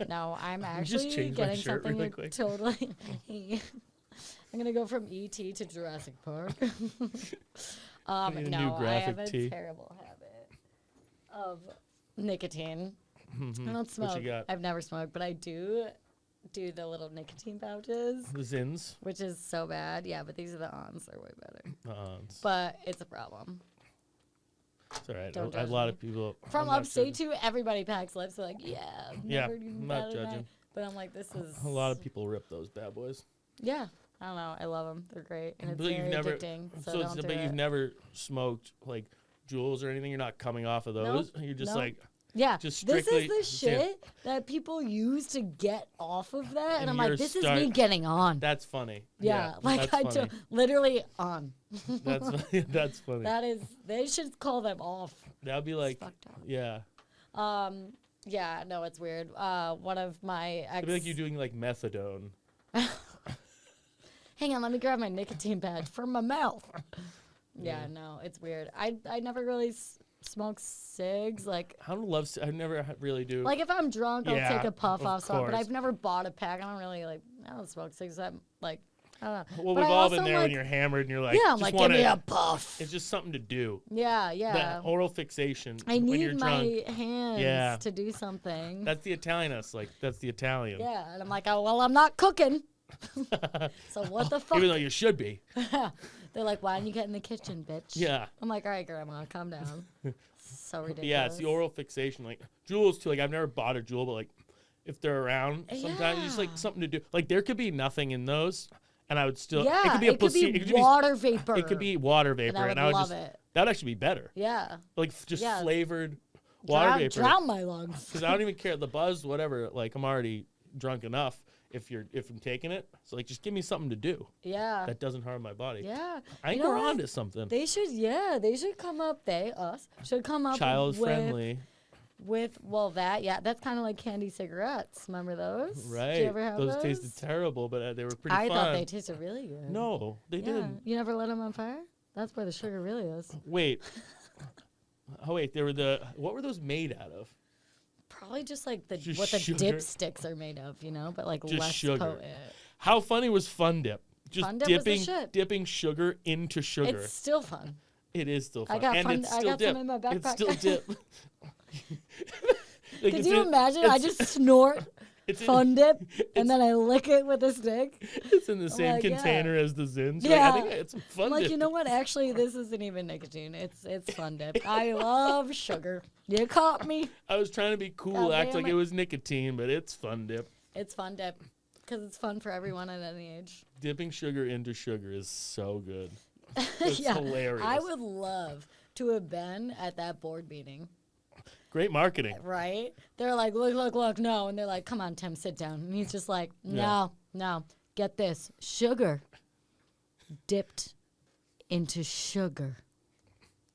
S1: No, I'm actually getting something
S2: really quick.
S1: Totally... I'm going to go from E.T. to Jurassic Park. No, I have a terrible habit of nicotine. I don't smoke.
S2: What you got?
S1: I've never smoked, but I do the little nicotine pouches.
S2: The Zins?
S1: Which is so bad. Yeah, but these are the ons. They're way better.
S2: Ons.
S1: But it's a problem.
S2: It's all right. A lot of people...
S1: From upstate too, everybody packs lips. They're like,
S2: I'm not judging.
S1: But I'm like, this is...
S2: A lot of people rip those bad boys.
S1: Yeah. I don't know. I love them. They're great. And it's very addicting.
S2: But you've never smoked, like, Juuls or anything? You're not coming off of those? Nope. You're just like...
S1: Yeah,
S2: just strictly,
S1: this is the shit that people use to get off of that. And I'm like, this is me getting on.
S2: That's funny.
S1: Yeah, like I do, literally on.
S2: That's funny. That's funny.
S1: That is, they should call them off.
S2: That would be like, yeah.
S1: Yeah, no, it's weird. One of my ex...
S2: It'd be like you doing like methadone.
S1: Hang on, let me grab my nicotine patch from my mouth. Yeah, no, it's weird. I never really smoke cigs. Like,
S2: I don't love. I never really do.
S1: Like if I'm drunk, I'll take a puff off some. But
S2: course.
S1: I've never bought a pack. I don't really like. I don't smoke cigs. I'm like I don't know.
S2: Well,
S1: But
S2: we've
S1: I
S2: all been
S1: also,
S2: there
S1: like,
S2: when you're hammered and you're like,
S1: yeah, I'm
S2: just
S1: like, give
S2: wanna,
S1: me a puff.
S2: it's just something to do.
S1: Yeah.
S2: That oral fixation
S1: I
S2: when you're
S1: need
S2: drunk.
S1: my hands
S2: Yeah.
S1: to do something.
S2: That's the Italian us. Like, that's the Italian.
S1: Yeah, and I'm like, oh, well, I'm not cooking. So what the fuck?
S2: Even though you should be.
S1: They're like, why don't you get in the kitchen, bitch?
S2: Yeah.
S1: I'm like, all right, Grandma, calm down. So ridiculous.
S2: Yeah, it's the oral fixation. Like, jewels, too. Like, I've never bought a jewel, but, like, if they're around, sometimes it's just, like, something to do. Like, there could be nothing in those, and I would still.
S1: Yeah,
S2: it could be a placebo.
S1: It could be water vapor.
S2: It could be water vapor,
S1: and I would love
S2: just.
S1: it.
S2: That'd actually be better.
S1: Yeah.
S2: Like, just flavored water vapor.
S1: Drown my lungs.
S2: Because I don't even care. The buzz, whatever. Like, I'm already drunk enough if I'm taking it. So, like, just give me something to do.
S1: Yeah.
S2: That doesn't harm my body.
S1: Yeah.
S2: I think we're on to something.
S1: They should come up, us should come up
S2: Child friendly.
S1: That's kind of like candy cigarettes. Remember those?
S2: Right.
S1: Did you ever have those?
S2: Tasted terrible, but they were pretty fun.
S1: I thought they tasted really good.
S2: No, they didn't.
S1: You never lit them on fire? That's where the sugar really is.
S2: Wait. They were what were those made out of?
S1: Probably just like what
S2: sugar.
S1: the dipsticks are made of, but like
S2: just
S1: less
S2: sugar.
S1: potent.
S2: How funny was Fun Dip? Just
S1: Fun Dip was the shit.
S2: dipping sugar into sugar.
S1: It's still fun.
S2: It is still fun.
S1: I got
S2: It's still
S1: some
S2: dip.
S1: in my backpack.
S2: It's still dip.
S1: Could you imagine? I just snort Fun Dip and then I lick it with a stick.
S2: It's in the same container as the Zins.
S1: Yeah.
S2: I think it's some Fun Dip.
S1: You know what? Actually, this isn't even nicotine. It's Fun Dip. I love sugar. You caught me.
S2: I was trying to be cool, act like it was nicotine, but it's Fun Dip.
S1: It's Fun Dip because it's fun for everyone at any age.
S2: Dipping sugar into sugar is so good. It's hilarious.
S1: I would love to have been at that board meeting.
S2: Great marketing.
S1: Right? They're like, look, no. And they're like, come on, Tim, sit down. And he's just like, no. Get this. Sugar dipped into sugar.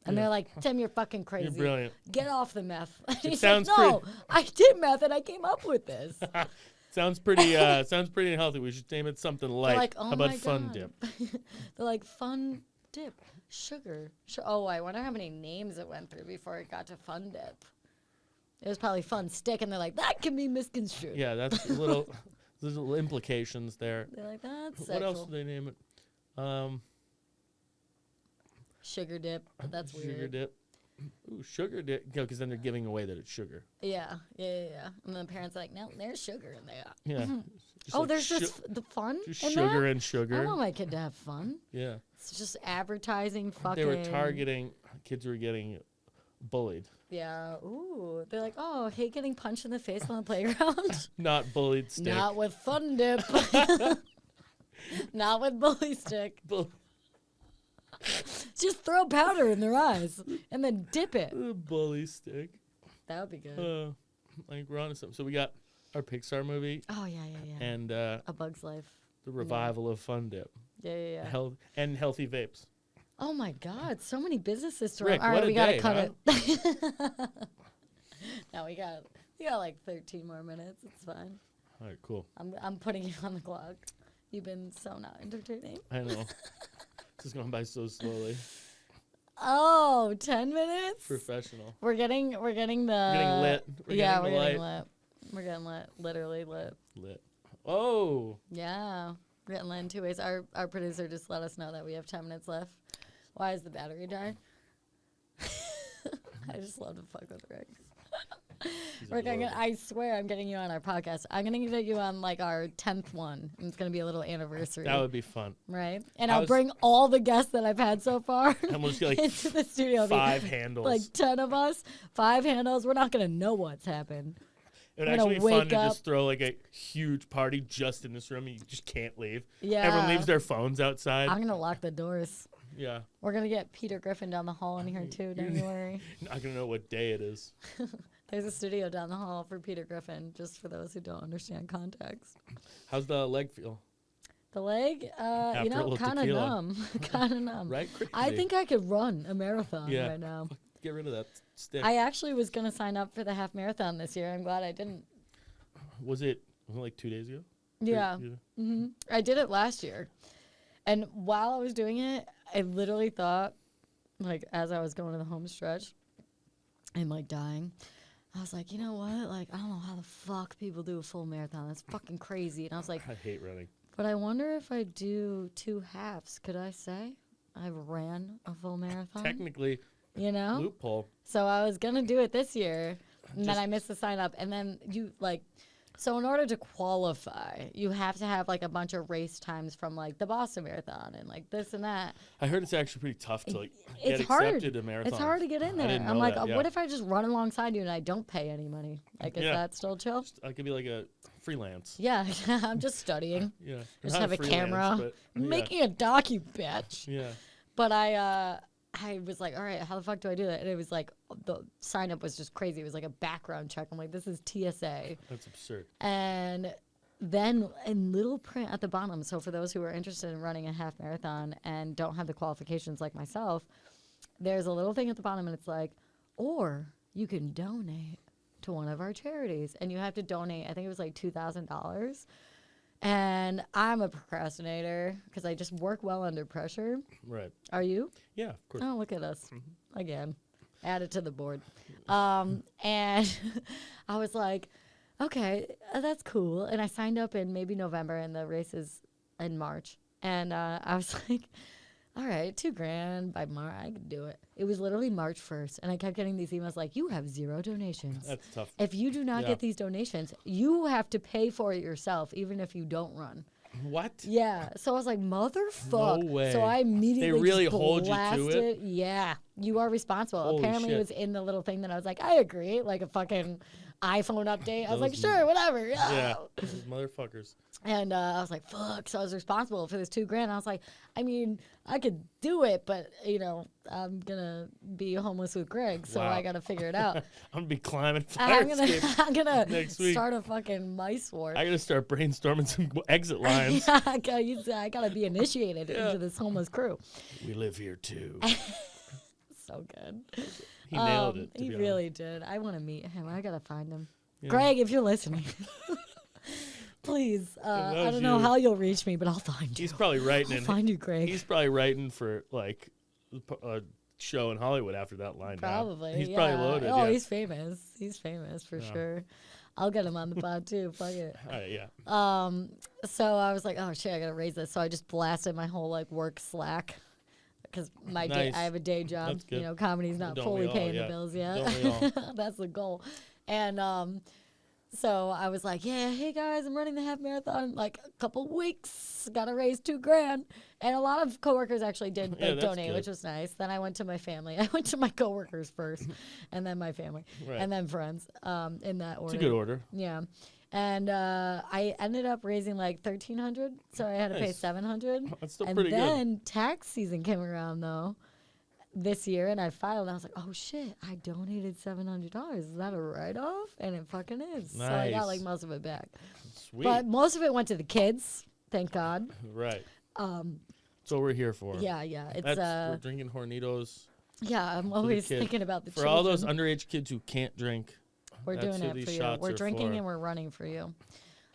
S1: And they're like, Tim, you're fucking crazy.
S2: You're brilliant.
S1: Get off the meth. And he's
S2: sounds
S1: like, no, I did meth and I came up with this.
S2: Sounds pretty unhealthy. We should name it something light.
S1: Like, oh
S2: how about
S1: my
S2: Fun
S1: God.
S2: Dip?
S1: They're like, Fun Dip. Sugar. Oh, I wonder how many names it went through before it got to Fun Dip. It was probably Fun Stick, and they're like, that can be misconstrued.
S2: Yeah, that's there's little implications there.
S1: They're like, that's
S2: What else did they name it?
S1: Sugar Dip. That's weird.
S2: Sugar Dip. Ooh, Sugar Dip. Because then they're giving away that it's sugar.
S1: Yeah. And then the parents are like, no, there's sugar in there.
S2: Yeah.
S1: There's just the fun
S2: just
S1: in
S2: sugar
S1: that?
S2: and sugar.
S1: I want my kid to have fun.
S2: Yeah.
S1: It's just advertising fucking.
S2: They were targeting kids who were getting bullied.
S1: Yeah. Ooh. They're like, oh, hate getting punched in the face on the playground.
S2: Not bullied stick.
S1: Not with Fun Dip. Not with Bully Stick. Just throw powder in their eyes and then dip it.
S2: Bully stick.
S1: That would be good.
S2: I think we're on to something. So we got our Pixar movie.
S1: Oh, yeah.
S2: And
S1: A Bug's Life.
S2: the revival of Fun Dip.
S1: Yeah.
S2: And healthy vapes.
S1: Oh, my God. So many businesses to
S2: Rick,
S1: run. All right, we got to cut
S2: huh?
S1: it. No, we got like 13 more minutes. It's fine.
S2: All right, cool.
S1: I'm putting you on the clock. You've been so not entertaining.
S2: I know. This is going by so slowly.
S1: Oh, 10 minutes?
S2: Professional.
S1: We're getting the...
S2: We're getting lit.
S1: We're getting lit. We're getting lit. Literally lit.
S2: Lit. Oh.
S1: Yeah. We're getting lit in 2 ways. Our producer just let us know that we have 10 minutes left. Why is the battery die? I just love to fuck with Rick. Rick, I swear I'm getting you on our podcast. I'm going to get you on like our 10th one. And it's going to be a little anniversary.
S2: That would be fun.
S1: Right? And I'll bring all the guests that I've had so far
S2: and we'll just get like
S1: into the studio.
S2: 5 handles.
S1: Like 10 of us, 5 handles. We're not going to know what's happened.
S2: It would actually be fun to just throw like a huge party just in this room and you just can't leave.
S1: Yeah.
S2: Everyone leaves their phones outside.
S1: I'm going to lock the doors.
S2: Yeah.
S1: We're going to get Peter Griffin down the hall in here too, don't you worry.
S2: Not going to know what day it is.
S1: There's a studio down the hall for Peter Griffin, just for those who don't understand context.
S2: How's the leg feel?
S1: The leg, kind of numb. Kind of numb.
S2: Right?
S1: I think I could run a marathon right now.
S2: Get rid of that stick.
S1: I actually was going to sign up for the half marathon this year. I'm glad I didn't.
S2: Was it like 2 days ago?
S1: Yeah. Mm-hmm. I did it last year. And while I was doing it, I literally thought, like, as I was going to the home stretch and, like, dying, I was like, you know what? Like, I don't know how the fuck people do a full marathon. That's fucking crazy. And I was like,
S2: I hate running.
S1: But I wonder if I do 2 halves. Could I say I ran a full marathon?
S2: Technically,
S1: you know,
S2: loophole.
S1: So I was gonna do it this year, and then I missed the sign up. And then so in order to qualify, you have to have like a bunch of race times from like the Boston Marathon and like this and that.
S2: I heard it's actually pretty tough to like get accepted to marathons.
S1: It's hard to get in there. I'm like, what if I just run alongside you and I don't pay any money? Like, is that still chill?
S2: I could be like a freelance.
S1: Yeah, I'm just studying.
S2: Yeah,
S1: just have a camera, making a doc, you bitch.
S2: Yeah.
S1: But I was like, all right, how the fuck do I do that? And it was like, the sign up was just crazy. It was like a background check. I'm like, this is TSA.
S2: That's absurd.
S1: And then in little print at the bottom, so for those who are interested in running a half marathon and don't have the qualifications like myself, there's a little thing at the bottom and it's like, or you can donate to one of our charities. And you have to donate, I think it was like $2,000. And I'm a procrastinator because I just work well under pressure.
S2: Right.
S1: Are you?
S2: Yeah, of course.
S1: Oh, look at us. Again. Add it to the board. And I was like, okay, that's cool. And I signed up in maybe November and the race is in March. And I was like, all right, $2,000 by March, I could do it. It was literally March 1st, and I kept getting these emails like, you have 0 donations.
S2: That's tough.
S1: If you do not get these donations, you have to pay for it yourself, even if you don't run.
S2: What?
S1: Yeah. So I was like, motherfuck.
S2: No way.
S1: So I immediately
S2: They really
S1: just
S2: hold you to
S1: blasted.
S2: it?
S1: Yeah. You are responsible.
S2: Holy
S1: Apparently
S2: shit.
S1: it was in the little thing that I was like, I agree. Like a fucking iPhone update. I was like, sure, whatever.
S2: Yeah. Those motherfuckers.
S1: And I was like, fuck. So I was responsible for this $2,000. I was like, I mean, I could do it, but, you know, I'm going to be homeless with Greg, so I got to figure it out.
S2: I'm going to be climbing fire escapes
S1: I'm going to
S2: next week.
S1: start a fucking mice war.
S2: I got to start brainstorming some exit lines.
S1: I got to be initiated into this homeless crew.
S2: We live here, too.
S1: So good.
S2: He nailed it.
S1: He really did. I want to meet him. I got to find him.
S2: Yeah.
S1: Greg, if you're listening. Please, I don't know how you'll reach me, but I'll find you.
S2: He's probably writing
S1: I'll find you, Greg.
S2: He's probably writing for like a show in Hollywood after that line.
S1: Probably.
S2: He's probably loaded.
S1: Oh, he's famous. He's famous for sure. I'll get him on the pod too. Fuck it.
S2: Yeah.
S1: So I was like, oh shit, I gotta raise this. So I just blasted my whole like work Slack because I have a day job.
S2: That's good.
S1: You know, comedy's not
S2: Don't
S1: fully
S2: we all?
S1: paying
S2: Yeah.
S1: the bills yet.
S2: Don't we all?
S1: That's the goal. And so I was like, yeah, hey guys, I'm running the half marathon in like a couple weeks. Gotta raise $2,000. And a lot of coworkers actually did donate,
S2: good.
S1: which was nice. Then I went to my family. I went to my coworkers first, and then my family, and then friends. In that order.
S2: It's a good order.
S1: Yeah. And I ended up raising like $1,300, so I had to pay $700.
S2: That's still
S1: and
S2: pretty good.
S1: And then tax season came around though this year, and I filed. And I was like, oh shit, I donated $700. Is that a write-off? And it fucking is.
S2: Nice.
S1: So I got like most of it back.
S2: Sweet.
S1: But most of it went to the kids. Thank God.
S2: Right. That's what we're here for.
S1: Yeah, yeah. It's
S2: we're drinking Hornitos.
S1: Yeah, I'm always thinking about the
S2: for
S1: children.
S2: all those underage kids who can't drink.
S1: We're doing it for you. We're drinking and we're running for you.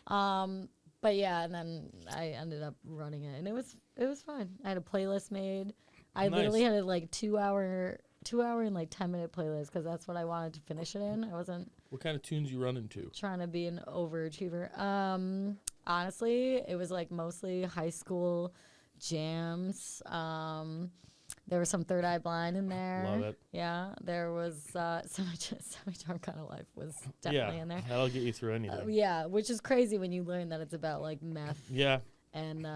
S1: But yeah, and then I ended up running it, and it was fun. I had a playlist made. I literally had a like 2 hour and like 10-minute playlist because that's what I wanted to finish it in. I wasn't.
S2: What kind of tunes you running to?
S1: Trying to be an overachiever. Honestly, it was like mostly high school jams. There was some Third Eye Blind in there.
S2: Love it.
S1: Yeah, there was Semi-Charmed Kind of Life was definitely in there.
S2: That'll get you through anything.
S1: Yeah, which is crazy when you learn that it's about like meth.
S2: Yeah.
S1: And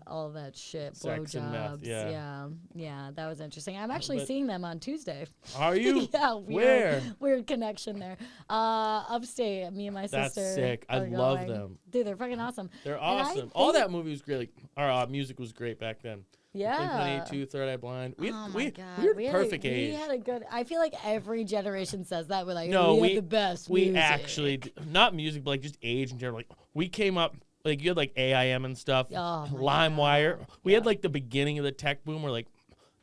S1: all that shit,
S2: Sex and meth,
S1: blowjobs. Yeah, that was interesting. I'm actually seeing them on Tuesday.
S2: Are you?
S1: Yeah,
S2: where?
S1: Weird connection there. Upstate, me and my sister.
S2: That's sick. I love them.
S1: Dude, they're fucking awesome.
S2: They're awesome. All that movie was great. Like, our music was great back then.
S1: Yeah.
S2: Blink-182, Third Eye Blind. We
S1: God.
S2: were perfect age.
S1: We had a good. I feel like every generation says that. We're like,
S2: no,
S1: we had the best.
S2: We
S1: music.
S2: actually not music, but like just age in general. Like we came up. Like, you had, like, AIM and stuff, LimeWire. We had, like, the beginning of the tech boom where, like,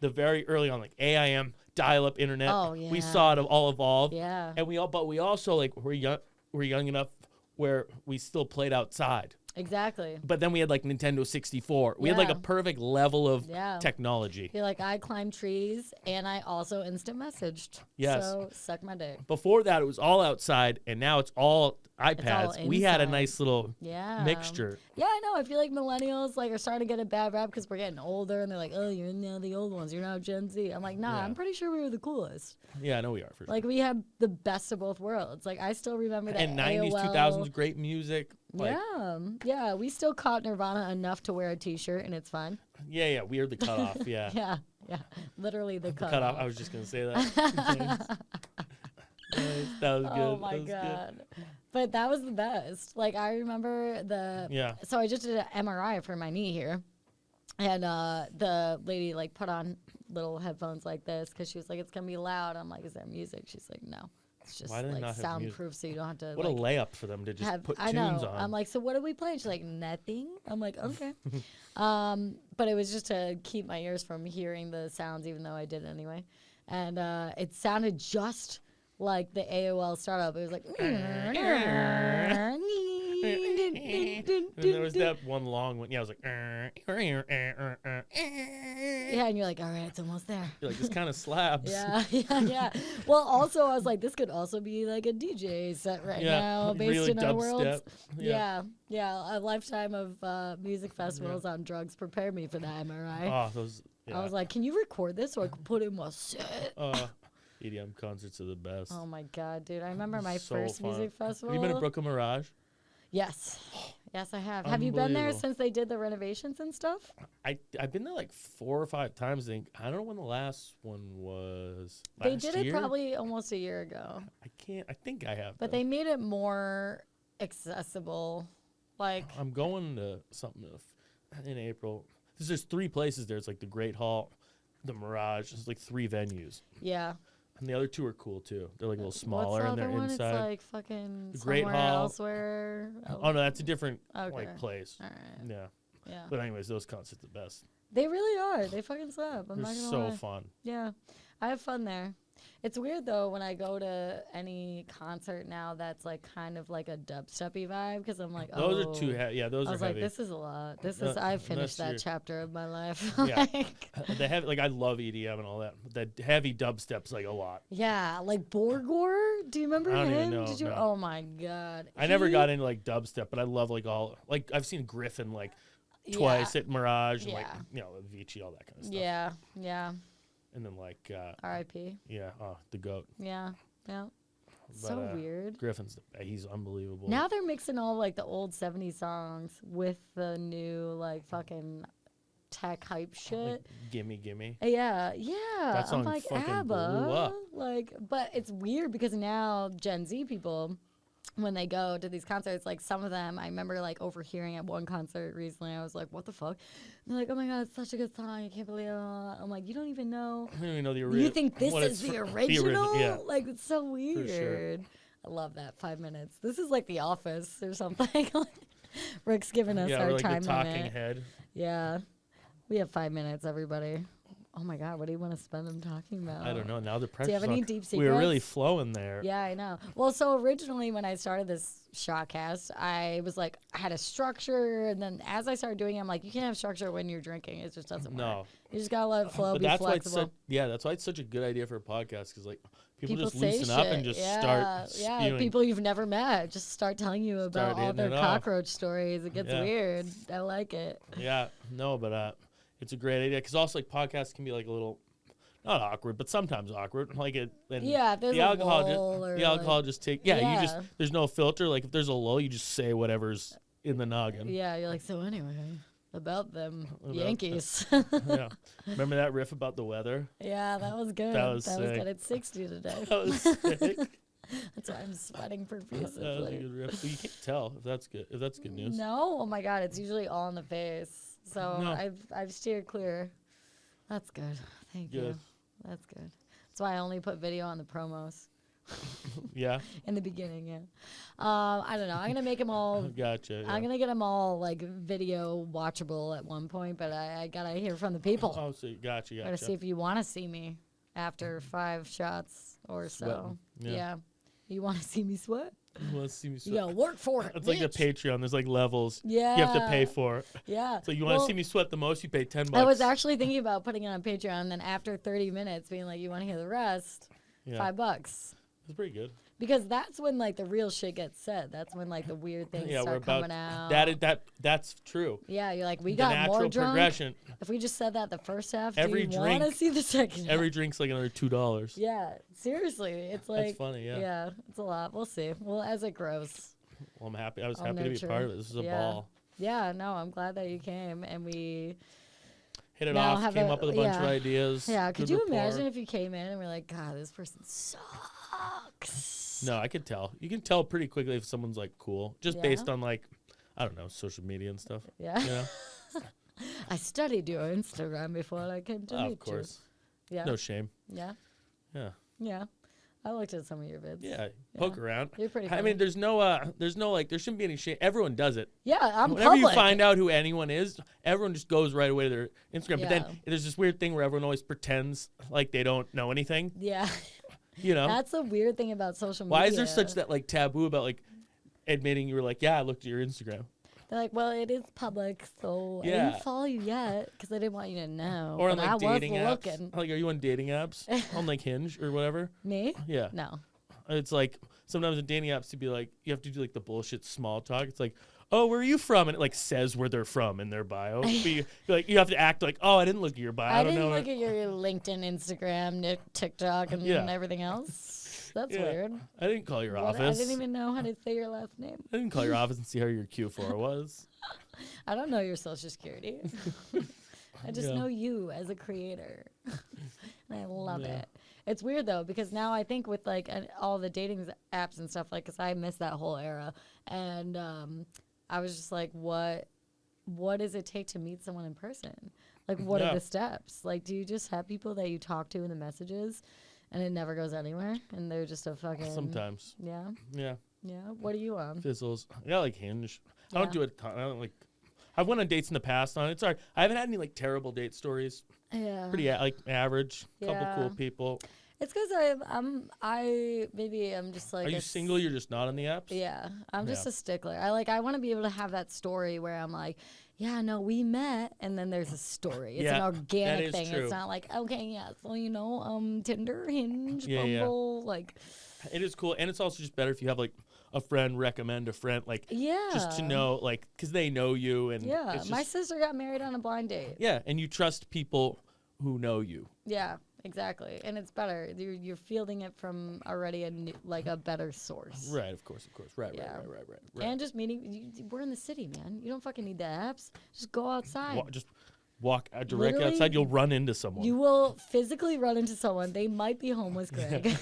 S2: the very early on, like, AIM, dial-up internet.
S1: Oh, yeah.
S2: We saw it all evolve.
S1: Yeah.
S2: And we also, like, we're young enough where we still played outside.
S1: Exactly.
S2: But then we had, like, Nintendo 64. We had, like, a perfect level of technology.
S1: You're like, I climbed trees, and I also instant messaged.
S2: Yes.
S1: So, suck my dick.
S2: Before that, it was all outside, and now it's all iPads. We had a nice little mixture.
S1: Yeah, I know. I feel like millennials like are starting to get a bad rap because we're getting older, and they're like, "Oh, you're now the old ones. You're now Gen Z." I'm like, "Nah, I'm pretty sure we were the coolest."
S2: Yeah, I know we are for sure.
S1: Like we had the best of both worlds. Like I still remember that.
S2: And 90s, 2000s, great music. Like,
S1: yeah. We still caught Nirvana enough to wear a T-shirt, and it's fine.
S2: Yeah. We are the cutoff. Yeah.
S1: yeah. Literally the
S2: cutoff. I was just gonna say that. That was good.
S1: Oh my god. But that was the best. Like I remember so I just did an MRI for my knee here. And the lady like put on little headphones like this because she was like, it's gonna be loud. I'm like, is there music? She's like, no. It's just like soundproof so you don't have to
S2: What a layup for them to just put tunes on.
S1: I'm like, so what are we playing? She's like, nothing. I'm like, okay. But it was just to keep my ears from hearing the sounds even though I did anyway. And it sounded just like the AOL startup. It was like, and
S2: there was that one long one. Yeah, I was like,
S1: yeah, and you're like, all right, it's almost there.
S2: You're like, this kind of slaps.
S1: Yeah. Well, also, I was like, this could also be like a DJ set right now based
S2: really
S1: in our world.
S2: Yeah.
S1: A lifetime of music festivals on drugs prepared me for that MRI.
S2: Oh, those. Yeah.
S1: I was like, can you record this so I can put in my set?
S2: EDM concerts are the best.
S1: Oh my god, dude! I remember my first music festival.
S2: Have you been to Brooklyn Mirage?
S1: Yes, I have. Have you been there since they did the renovations and stuff?
S2: I've been there like 4 or 5 times. I don't know when the last one was.
S1: They did it probably almost a year ago.
S2: I think I have.
S1: But they made it more accessible. Like
S2: I'm going to something in April. There's 3 places there. It's like the Great Hall, the Mirage. It's like 3 venues.
S1: Yeah.
S2: And the other 2 are cool too. They're like a little smaller and they're
S1: one?
S2: inside.
S1: It's like fucking
S2: the Great
S1: somewhere
S2: Hall.
S1: elsewhere.
S2: Oh no, that's a different like place.
S1: All right. Yeah.
S2: But anyways, those concerts are the best.
S1: They really are. They fucking slap. I'm not gonna lie.
S2: So fun.
S1: Yeah, I have fun there. It's weird though when I go to any concert now that's like kind of like a dubsteppy vibe because I'm like,
S2: those are too heavy. Yeah, those are heavy.
S1: I was like, this is a lot. I've finished that chapter of my life.
S2: Yeah, the heavy, like I love EDM and all that. But the heavy dubstep's like a lot.
S1: Yeah, like Borgor. Do you remember him?
S2: I don't even know.
S1: Did you?
S2: No.
S1: Oh my god.
S2: I never got into like dubstep, but I love like I've seen Griffin like twice at Mirage and like Avicii, all that kind of stuff.
S1: Yeah.
S2: And then like
S1: R.I.P.
S2: Yeah, the GOAT.
S1: Yeah. But, so weird.
S2: Griffin's he's unbelievable.
S1: Now they're mixing all like the old 70s songs with the new like fucking tech hype shit.
S2: Like, gimme.
S1: Yeah.
S2: That song
S1: I'm like
S2: fucking blew
S1: ABBA.
S2: up.
S1: Like, but it's weird because now Gen Z people, when they go to these concerts, like some of them, I remember like overhearing at one concert recently. I was like, "What the fuck?" And they're like, "Oh my god, it's such a good song! I can't believe it." I'm like, "You don't even know.
S2: I don't even know the original.
S1: You think this is the original?
S2: Yeah.
S1: Like it's so weird."
S2: Sure.
S1: I love that 5 minutes. This is like The Office or something. Rick's giving us our
S2: like
S1: time
S2: the talking
S1: limit.
S2: head.
S1: Yeah, we have 5 minutes, everybody. Oh my god, what do you want to spend them talking about?
S2: I don't know. Now the pressure.
S1: Do you have any deep secrets?
S2: We were really flowing there.
S1: Yeah, I know. Well, so originally when I started this Shotcast, I was like, I had a structure, and then as I started doing it, I'm like, you can't have structure when you're drinking. It just doesn't work.
S2: No.
S1: You just gotta let it flow, be flexible.
S2: That's why it's such a good idea for a podcast, because like people just
S1: say
S2: loosen up and just start spewing.
S1: People you've never met just start telling you about all their cockroach stories. It gets weird. I like it.
S2: Yeah, no, but it's a great idea, because also like podcasts can be like a little. Not awkward, but sometimes awkward. Like it. And
S1: yeah, there's
S2: the alcohol just take. Yeah,
S1: yeah,
S2: you just. There's no filter. Like if there's a lull, you just say whatever's in the noggin.
S1: Yeah, you're like, so anyway, about them Yankees.
S2: Yeah, remember that riff about the weather?
S1: Yeah, that was good.
S2: That was good.
S1: It's 60 today.
S2: That was sick.
S1: That's why I'm sweating profusely.
S2: That was a good riff. Well, you can't tell if that's good. If that's good news.
S1: No, oh my god, it's usually all in the face. So I've steered clear. That's good. Thank you. That's good. That's why I only put video on the promos.
S2: Yeah.
S1: In the beginning, yeah. I don't know. I'm gonna make them all.
S2: Gotcha. Yeah.
S1: I'm gonna get them all like video watchable at one point, but I gotta hear from the people.
S2: Oh, so gotcha.
S1: Gotta see if you want to see me after 5 shots or so. Yeah. You want to see me sweat?
S2: You want to see me sweat?
S1: You gotta work for it.
S2: It's like the Patreon. There's like levels.
S1: Yeah.
S2: You have to pay for it.
S1: Yeah.
S2: So you want to see me sweat the most? You pay $10.
S1: I was actually thinking about putting it on Patreon, and then after 30 minutes, being like, "You want to hear the rest?" $5.
S2: That's pretty good.
S1: Because that's when like the real shit gets said. That's when like the weird things start coming out.
S2: That's true.
S1: Yeah, you're like, we
S2: The
S1: got
S2: natural
S1: more drunk.
S2: progression.
S1: If we just said that the first half,
S2: Every
S1: do you want to see the second half?
S2: Every drink's like another $2.
S1: Yeah, seriously. It's like...
S2: That's funny, yeah.
S1: Yeah, it's a lot. We'll see. Well, as it grows.
S2: Well, I'm happy. I was happy to be part of it. This is a ball.
S1: Yeah, no, I'm glad that you came and we...
S2: Hit it off, came up with a bunch of ideas.
S1: Yeah, could you imagine if you came in and we're like, God, this person sucks?
S2: No, I could tell. You can tell pretty quickly if someone's like cool, just based on like, I don't know, social media and stuff.
S1: Yeah.
S2: You know?
S1: I studied your Instagram before I came to meet you.
S2: Of course.
S1: Yeah.
S2: No shame.
S1: Yeah.
S2: Yeah.
S1: Yeah. I looked at some of your vids.
S2: Yeah, poke around.
S1: You're pretty funny.
S2: I mean, there's no like, there shouldn't be any shame. Everyone does it.
S1: Yeah, I'm
S2: Whenever
S1: public.
S2: you find out who anyone is, everyone just goes right away to their Instagram.
S1: Yeah.
S2: But then there's this weird thing where everyone always pretends like they don't know anything.
S1: Yeah.
S2: You know?
S1: That's the weird thing about social media.
S2: Why is there such that like taboo about like admitting you were like, yeah, I looked at your Instagram?
S1: They're like, well, it is public, so I didn't follow you yet because I didn't want you to know.
S2: Or on
S1: but
S2: like
S1: I
S2: dating
S1: was
S2: apps.
S1: looking.
S2: Like, are you on dating apps? On like Hinge or whatever?
S1: Me?
S2: Yeah.
S1: No.
S2: It's like sometimes in dating apps to be like, you have to do like the bullshit small talk. It's like, oh, where are you from? And it like says where they're from in their bio. But you're like, you have to act like, oh, I didn't look at your bio.
S1: I
S2: don't
S1: didn't
S2: know.
S1: look at your LinkedIn, Instagram, TikTok, and everything else. That's weird.
S2: I didn't call your
S1: What?
S2: office.
S1: I didn't even know how to say your last name.
S2: I didn't call your office and see how your Q4 was.
S1: I don't know your social security. I just know you as a creator. And I love it. It's weird though, because now I think with like all the dating apps and stuff, like, cause I missed that whole era, and I was just like, what does it take to meet someone in person? Like, what are the steps? Like, do you just have people that you talk to in the messages, and it never goes anywhere, and they're just a fucking...
S2: Sometimes.
S1: Yeah?
S2: Yeah.
S1: Yeah? What are you on?
S2: Fizzles. I got like Hinge. I don't do it a ton. I don't like... I've went on dates in the past on it. Sorry. I haven't had any like terrible date stories.
S1: Yeah.
S2: Pretty like average. Couple cool people.
S1: It's because I'm just like...
S2: Are you single? You're just not on the apps?
S1: Yeah. I'm just a stickler. I want to be able to have that story where I'm like, yeah, no, we met, and then there's a story. It's an organic thing.
S2: True.
S1: It's not like, okay, yeah, so Tinder, Hinge, Bumble, like...
S2: It is cool, and it's also just better if you have like a friend recommend a friend, like just to know, like, because they know you, and
S1: my sister got married on a blind date.
S2: Yeah, and you trust people who know you. Yeah,
S1: exactly, and it's better. You're fielding it from already a better source.
S2: Right, of course, right.
S1: And just meeting. We're in the city, man. You don't fucking need the apps. Just go outside.
S2: Just walk directly outside. You'll run into someone.
S1: You will physically run into someone. They might be homeless, Greg.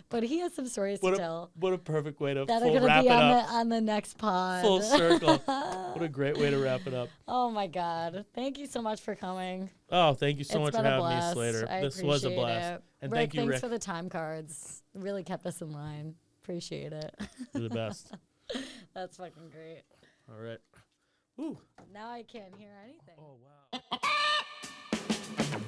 S1: But he has some stories to tell.
S2: What a perfect way to
S1: that are going to be on the next pod.
S2: Full circle. What a great way to wrap it up.
S1: Oh, my God. Thank you so much for coming.
S2: Oh, thank you so much for having me, Slater.
S1: This
S2: was a blast.
S1: It.
S2: And
S1: Rick,
S2: thank you,
S1: Rick.
S2: Rick.
S1: for the time cards. It really kept us in line. Appreciate it.
S2: You're the best.
S1: That's fucking great.
S2: All right. Ooh.
S1: Now I can't hear anything.
S2: Oh, wow.